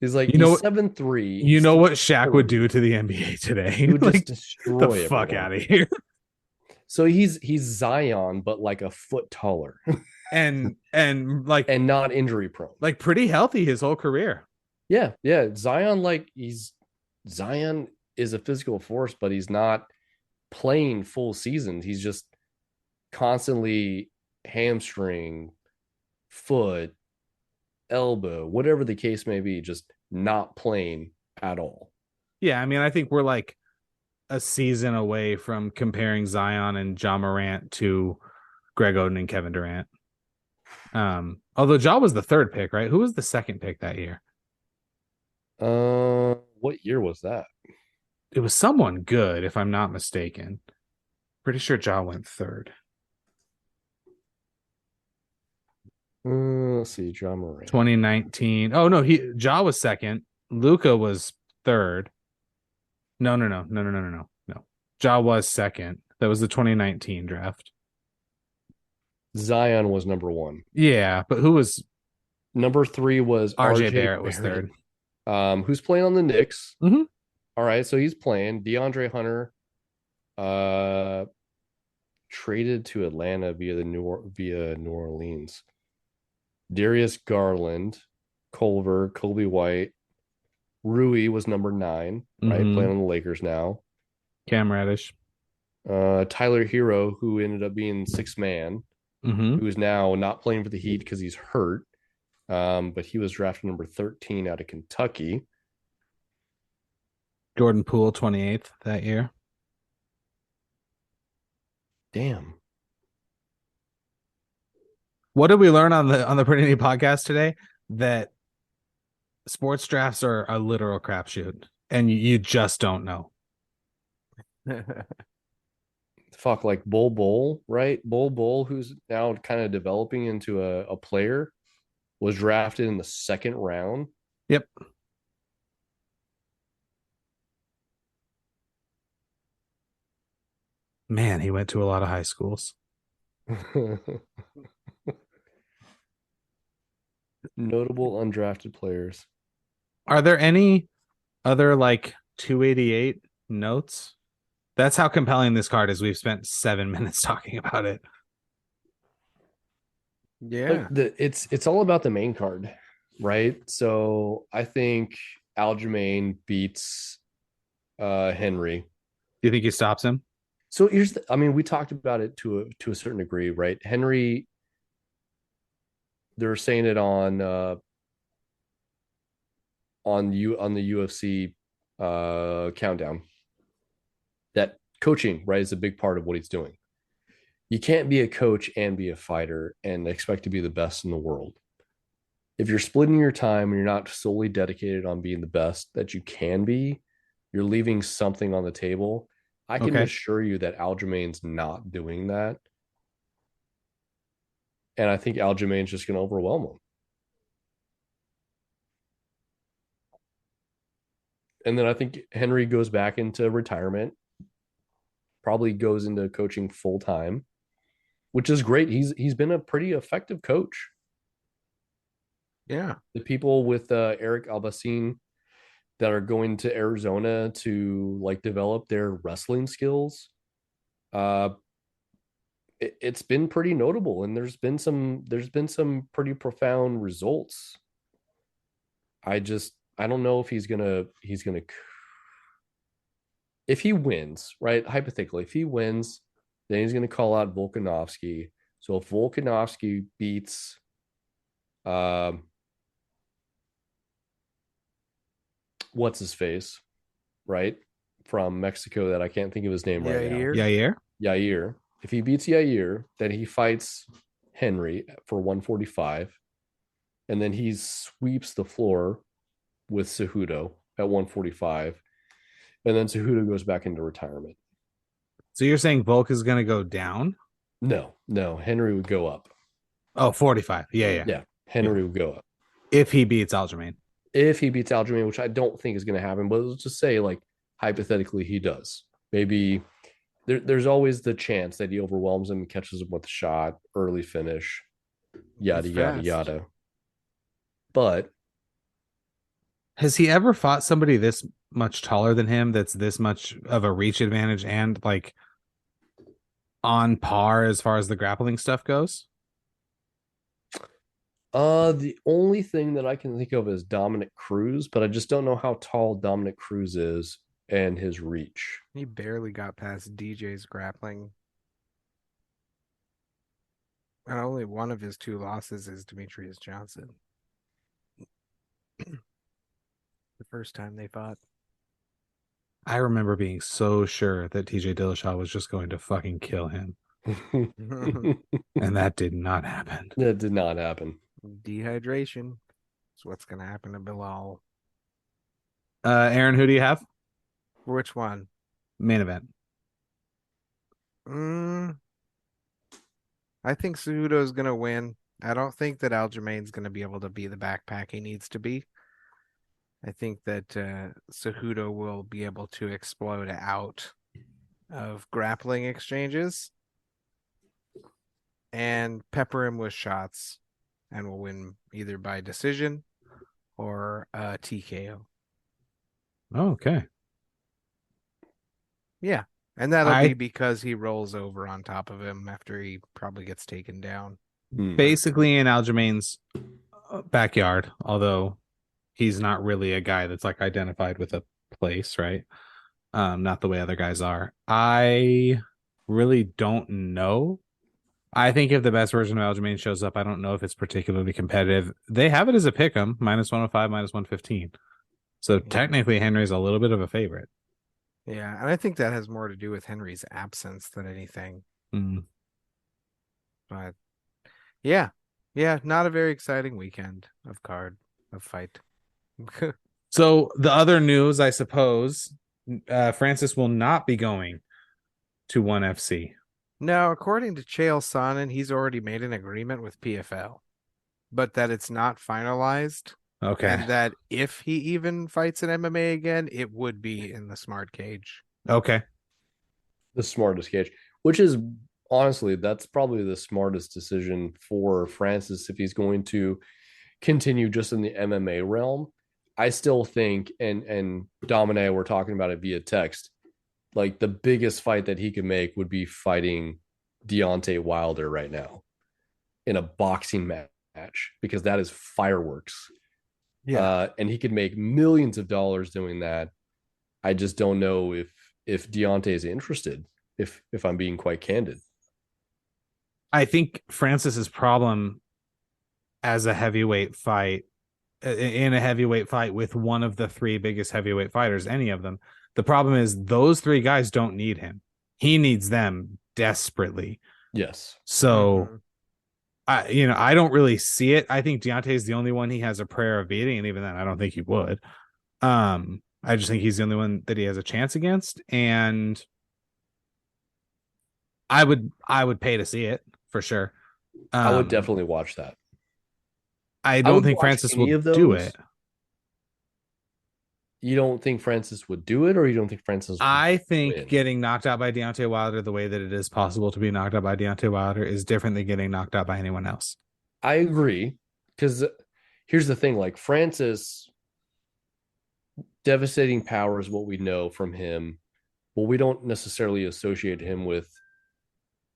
He's like, 7'3". You know what Shaq would do to the NBA today? He would like, just destroy the fuck out of here. So he's Zion, but like a foot taller. and not injury prone. Like, pretty healthy his whole career. Yeah. Zion is a physical force, but he's not playing full seasons. He's just constantly hamstring, foot, elbow, whatever the case may be, just not playing at all. Yeah, I mean, I think we're like a season away from comparing Zion and Ja Morant to Greg Oden and Kevin Durant. Although Ja was the 3rd pick, right? Who was the 2nd pick that year? What year was that? It was someone good, if I'm not mistaken. Pretty sure Ja went 3rd. Let's see, Ja Morant. 2019. Oh no, Ja was 2nd. Luka was 3rd. No. Ja was 2nd. That was the 2019 draft. Zion was number 1. Yeah, but who was number 3? Was RJ Barrett was 3rd. Who's playing on the Knicks? Mm-hmm. All right, so he's playing. DeAndre Hunter, traded to Atlanta via New Orleans. Darius Garland, Culver, Kobe White, Rui was number 9, right? Mm-hmm. Playing on the Lakers now. Cam Reddish. Tyler Hero, who ended up being 6th man, who is now not playing for the Heat because he's hurt. But he was drafted number 13 out of Kentucky. Jordan Poole, 28th that year. Damn. What did we learn on the Pretty Neat podcast today? That sports drafts are a literal crapshoot, and you just don't know. Fuck, like Bull, right? Bull, who's now kind of developing into a player, was drafted in the 2nd round. Yep. Man, he went to a lot of high schools. Notable undrafted players. Are there any other like 288 notes? That's how compelling this card is. We've spent 7 minutes talking about it. Yeah. It's all about the main card, right? So I think Aljamain beats Henry. Do you think he stops him? So we talked about it to a certain degree, right? Henry, they're saying it on the UFC countdown that coaching, right, is a big part of what he's doing. You can't be a coach and be a fighter and expect to be the best in the world. If you're splitting your time and you're not solely dedicated on being the best that you can be, you're leaving something on the table. I can assure you that Aljamain's not doing that. And I think Aljamain's just going to overwhelm him. And then I think Henry goes back into retirement, probably goes into coaching full time, which is great. He's been a pretty effective coach. Yeah. The people with Eric Albacin that are going to Arizona to like develop their wrestling skills, it's been pretty notable, and there's been some pretty profound results. I don't know if he's gonna if he wins, right? Hypothetically, if he wins, then he's gonna call out Volkanovski. So if Volkanovski beats what's his face, right? From Mexico that I can't think of his name right now. Yair. If he beats Yair, then he fights Henry for 145. And then he sweeps the floor with Cejudo at 145. And then Cejudo goes back into retirement. So you're saying Volk is going to go down? No. Henry would go up. Oh, 45. Yeah. Henry would go up. If he beats Aljamain. If he beats Aljamain, which I don't think is going to happen, but let's just say, like, hypothetically, he does. Maybe there's always the chance that he overwhelms him and catches him with a shot, early finish, yada. But has he ever fought somebody this much taller than him that's this much of a reach advantage and like on par as far as the grappling stuff goes? The only thing that I can think of is Dominic Cruz, but I just don't know how tall Dominic Cruz is and his reach. He barely got past DJ's grappling. And only one of his 2 losses is Demetrius Johnson. The first time they fought. I remember being so sure that TJ Dillashaw was just going to fucking kill him. And that did not happen. That did not happen. Dehydration. That's what's going to happen to Belal. Aaron, who do you have? Which one? Main event. I think Cejudo is going to win. I don't think that Aljamain's going to be able to be the backpack he needs to be. I think that Cejudo will be able to explode out of grappling exchanges and pepper him with shots and will win either by decision or TKO. Oh, okay. Yeah. And that'll be because he rolls over on top of him after he probably gets taken down. Basically in Aljamain's backyard, although he's not really a guy that's like identified with a place, right? Not the way other guys are. I really don't know. I think if the best version of Aljamain shows up, I don't know if it's particularly competitive. They have it as a pick'em, -105, -115. So technically Henry's a little bit of a favorite. Yeah, and I think that has more to do with Henry's absence than anything. But yeah, not a very exciting weekend of fight. So the other news, I suppose, Francis will not be going to ONE FC. No, according to Chael Sonnen, he's already made an agreement with PFL, but that it's not finalized. Okay. And that if he even fights an MMA again, it would be in the smart cage. Okay. The smartest cage, which is honestly, that's probably the smartest decision for Francis if he's going to continue just in the MMA realm, I still think, and Dom and I were talking about it via text, like the biggest fight that he could make would be fighting Deontay Wilder right now in a boxing match, because that is fireworks. Yeah. And he could make millions of dollars doing that. I just don't know if Deontay is interested, if I'm being quite candid. I think Francis's problem as a heavyweight fight, in a heavyweight fight with one of the three biggest heavyweight fighters, any of them, the problem is those three guys don't need him. He needs them desperately. Yes. So, I don't really see it. I think Deontay is the only one he has a prayer of beating, and even then, I don't think he would. I just think he's the only one that he has a chance against, and I would pay to see it for sure. I would definitely watch that. I don't think Francis will do it. You don't think Francis would do it, or you don't think Francis would I think win? Getting knocked out by Deontay Wilder the way that it is possible to be knocked out by Deontay Wilder is different than getting knocked out by anyone else. I agree, because here's the thing, like Francis, devastating power is what we know from him. Well, we don't necessarily associate him with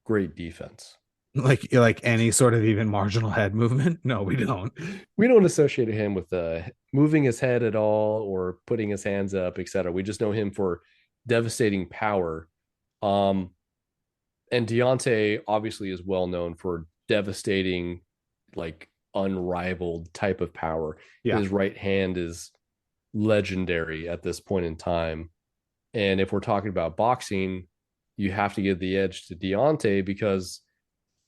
great defense. Like any sort of even marginal head movement? No, we don't. We don't associate him with moving his head at all or putting his hands up, etc. We just know him for devastating power. And Deontay obviously is well known for devastating, like unrivaled type of power. Yeah. His right hand is legendary at this point in time. And if we're talking about boxing, you have to give the edge to Deontay because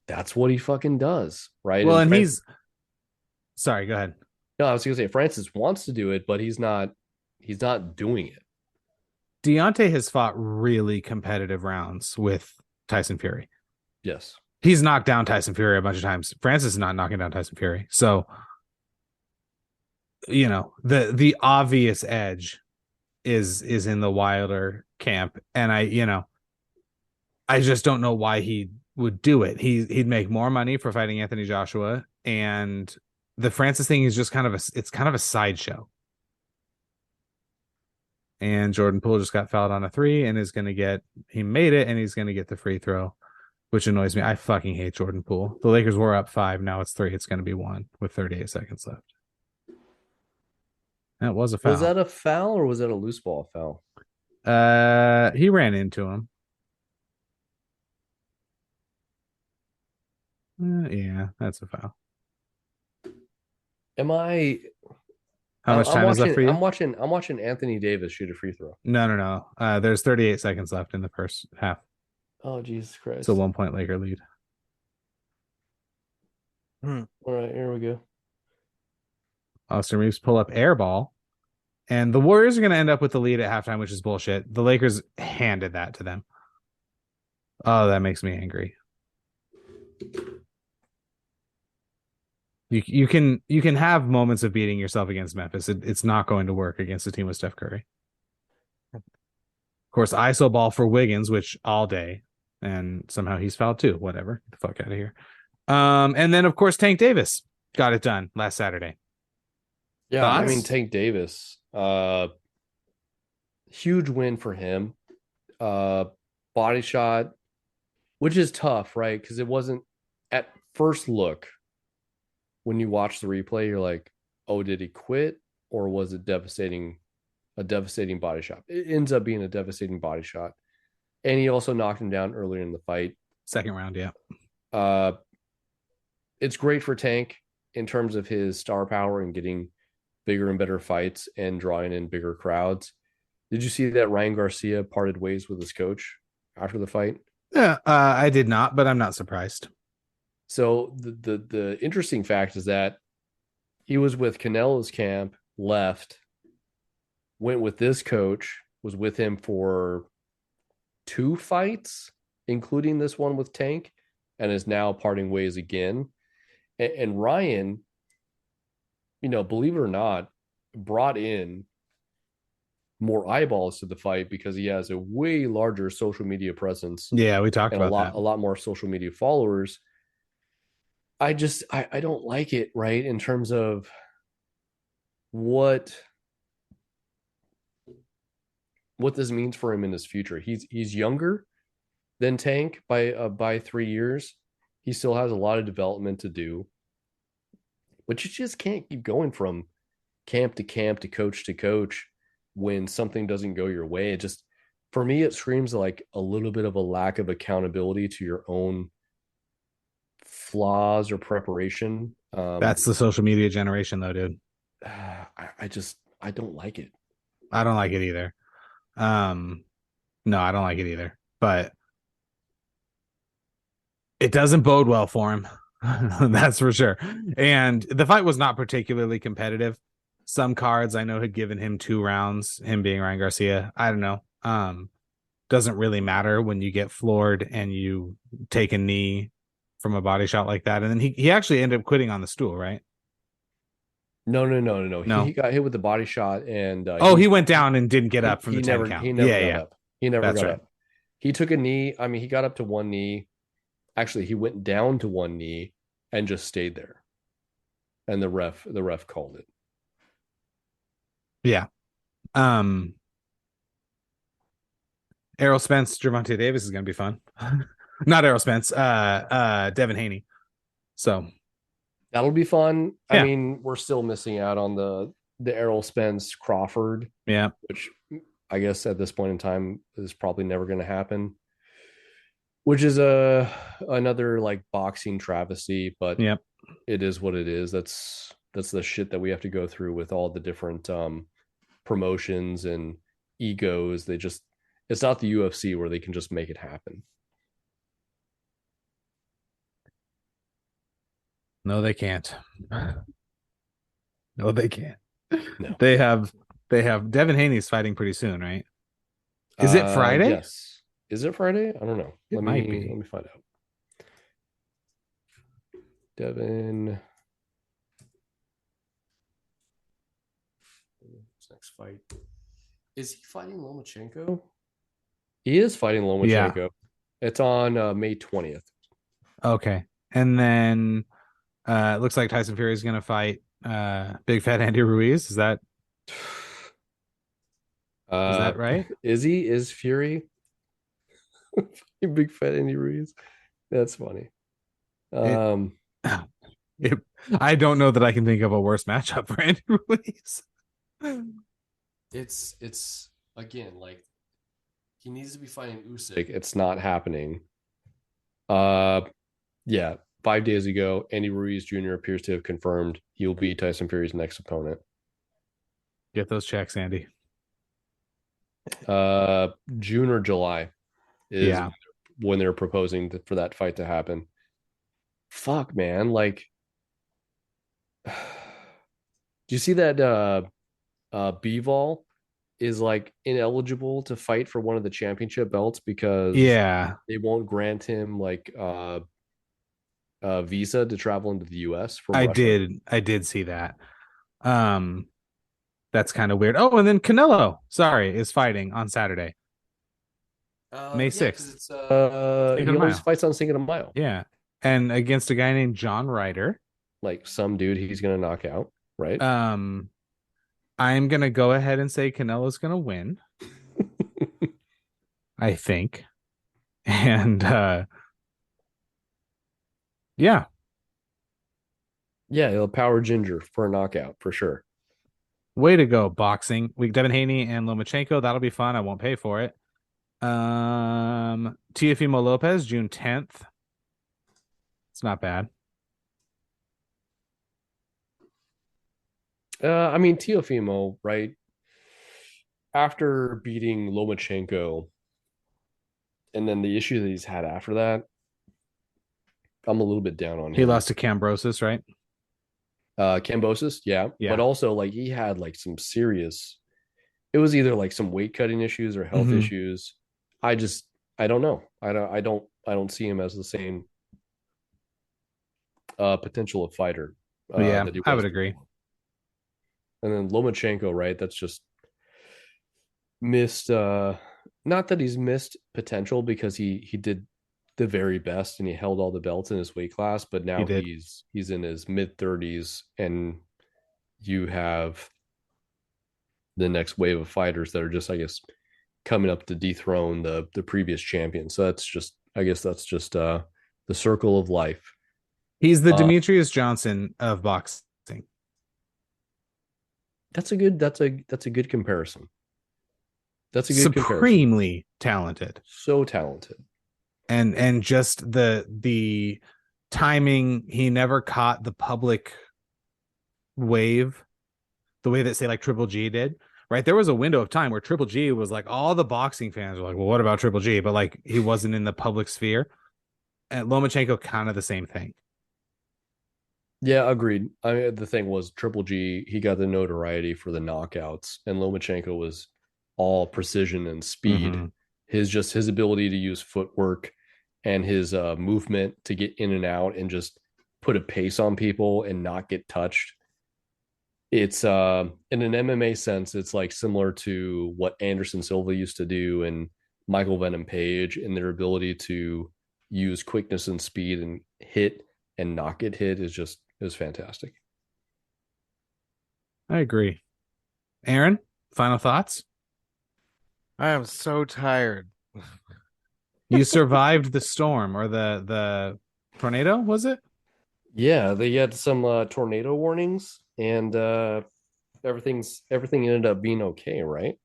that's what he fucking does, right? Well, and sorry, go ahead. No, I was gonna say Francis wants to do it, but he's not doing it. Deontay has fought really competitive rounds with Tyson Fury. Yes. He's knocked down Tyson Fury a bunch of times. Francis is not knocking down Tyson Fury. So, the obvious edge is in the Wilder camp. And I just don't know why he would do it. He'd make more money for fighting Anthony Joshua, and the Francis thing is just kind of a sideshow. And Jordan Poole just got fouled on a 3 and he made it, and he's gonna get the free throw, which annoys me. I fucking hate Jordan Poole. The Lakers were up 5, now it's 3. It's gonna be 1 with 38 seconds left. That was a foul. Was that a foul or was that a loose ball foul? He ran into him. Yeah, that's a foul. How much time is left for you? I'm watching Anthony Davis shoot a free throw. No. There's 38 seconds left in the first half. Oh, Jesus Christ. It's a 1-point Laker lead. All right, here we go. Austin Reeves pull up air ball, and the Warriors are going to end up with the lead at halftime, which is bullshit. The Lakers handed that to them. Oh, that makes me angry. You can have moments of beating yourself against Memphis. It's not going to work against a team with Steph Curry. Of course, ISO ball for Wiggins, which all day, and somehow he's fouled too. Whatever, get the fuck out of here. And then of course Tank Davis got it done last Saturday. Yeah, Thoughts? I mean Tank Davis, huge win for him. Body shot, which is tough, right? Because it wasn't at first look. When you watch the replay, you're like, oh, did he quit? Or was it a devastating body shot? It ends up being a devastating body shot. And he also knocked him down earlier in the fight. Second round, yeah. It's great for Tank in terms of his star power and getting bigger and better fights and drawing in bigger crowds. Did you see that Ryan Garcia parted ways with his coach after the fight? Yeah, I did not, but I'm not surprised. So the interesting fact is that he was with Canelo's camp, left, went with this coach, was with him for 2 fights, including this one with Tank, and is now parting ways again. And Ryan, believe it or not, brought in more eyeballs to the fight because he has a way larger social media presence. Yeah, we talked about that. A lot more social media followers. I don't like it, right? In terms of what this means for him in his future. He's younger than Tank by 3 years. He still has a lot of development to do, but you just can't keep going from camp to coach when something doesn't go your way. It just, for me, it screams like a little bit of a lack of accountability to your own flaws or preparation. That's the social media generation, though, dude. I don't like it. I don't like it either. No, I don't like it either. But it doesn't bode well for him. That's for sure. And the fight was not particularly competitive. Some cards I know had given him 2 rounds, him being Ryan Garcia. I don't know. Doesn't really matter when you get floored and you take a knee from a body shot like that. And then he actually ended up quitting on the stool, right? No. No. He got hit with the body shot, and he went down and didn't get up from the 10 count. He never got up. He never That's got right. up. He took a knee. I mean, he got up to one knee. Actually, he went down to one knee and just stayed there. And the ref called it. Yeah. Errol Spence, Gervonta Davis is going to be fun. Not Errol Spence, Devin Haney. So that'll be fun. Yeah. I mean, we're still missing out on the Errol Spence Crawford. Yeah. Which I guess at this point in time is probably never going to happen. Which is another like boxing travesty, but yep. It is what it is. That's the shit that we have to go through with all the different promotions and egos. It's not the UFC where they can just make it happen. No, they can't. No, they can't. No. They have Devin Haney's fighting pretty soon, right? Is it Friday? Yes. Is it Friday? I don't know. Let me find out. Devin. Next fight. Is he fighting Lomachenko? He is fighting Lomachenko. Yeah. It's on May 20th. Okay. And then it looks like Tyson Fury is going to fight Big Fat Andy Ruiz. Is that right? Is Fury Big Fat Andy Ruiz? That's funny. I don't know that I can think of a worse matchup for Andy Ruiz. It's again, like, he needs to be fighting Usyk. It's not happening. Yeah. 5 days ago, Andy Ruiz Jr. appears to have confirmed he will be Tyson Fury's next opponent. Get those checks, Andy. June or July is when they're proposing for that fight to happen. Fuck, man. Like, do you see that Bivol is like ineligible to fight for one of the championship belts because they won't grant him like visa to travel into the US from Russia? I did see that. That's kind of weird. Oh, and then Canelo, is fighting on Saturday. May 6th. He always fights on Cinco de Mayo. Yeah. And against a guy named John Ryder. Like some dude he's gonna knock out, right? I'm gonna go ahead and say Canelo's gonna win. I think. And yeah, he'll power Ginger for a knockout for sure. Way to go, boxing. Devin Haney and Lomachenko. That'll be fun. I won't pay for it. Teofimo Lopez, June 10th. It's not bad. I mean, Teofimo, right? After beating Lomachenko, and then the issue that he's had after that, I'm a little bit down on him. He lost to Kambosos, right? Kambosos, yeah. But also, like, he had like some serious. It was either like some weight cutting issues or health issues. I don't know. I don't see him as the same potential of fighter. I would agree. And then Lomachenko, right? That's just missed. Not that he's missed potential because he did the very best and he held all the belts in his weight class, but now he's in his mid-30s, and you have the next wave of fighters that are just, I guess, coming up to dethrone the previous champion. So that's just the circle of life. He's the Demetrius Johnson of boxing. That's a good comparison. That's a good supremely talented. So talented. And just the timing, he never caught the public wave the way that, say, like Triple G did. Right, there was a window of time where Triple G was like, all the boxing fans were like, well, what about Triple G? But like, he wasn't in the public sphere. And Lomachenko, kind of the same thing. Yeah, agreed. I mean, the thing was, Triple G, he got the notoriety for the knockouts, and Lomachenko was all precision and speed. Mm-hmm. His ability to use footwork and his movement to get in and out and just put a pace on people and not get touched. It's in an MMA sense, it's like similar to what Anderson Silva used to do and Michael Venom Page, in their ability to use quickness and speed and hit and not get hit is fantastic. I agree. Aaron, final thoughts? I am so tired. You survived the storm or the tornado, was it? Yeah, they had some tornado warnings, and everything ended up being okay, right?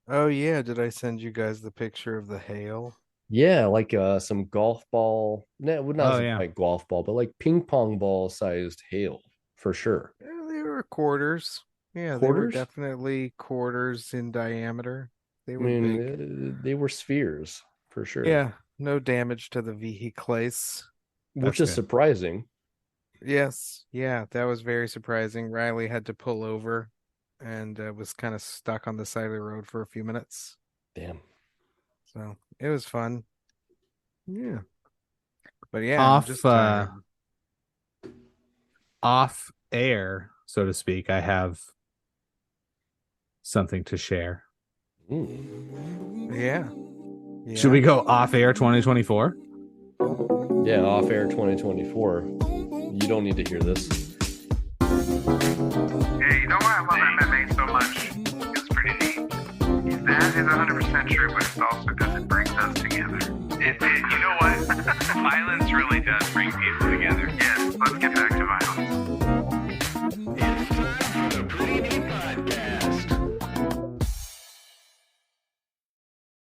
Oh yeah, did I send you guys the picture of the hail? Yeah, like some golf ball. No, not like golf ball, but like ping pong ball sized hail for sure. Yeah, they were quarters. Yeah, they were definitely quarters in diameter. They were big. They were spheres for sure. Yeah, no damage to the vehicles, which is surprising. Yes, yeah, that was very surprising. Riley had to pull over and was kind of stuck on the side of the road for a few minutes. Damn. So it was fun. Yeah. But yeah, off air, so to speak, I have something to share. Yeah. Should we go off air 2024? Yeah, off air 2024. You don't need to hear this. Yeah, you know why I love MMA so much? It's pretty neat. That is 100% true, but it's also because it brings us together. You know what? Violence really does bring people together.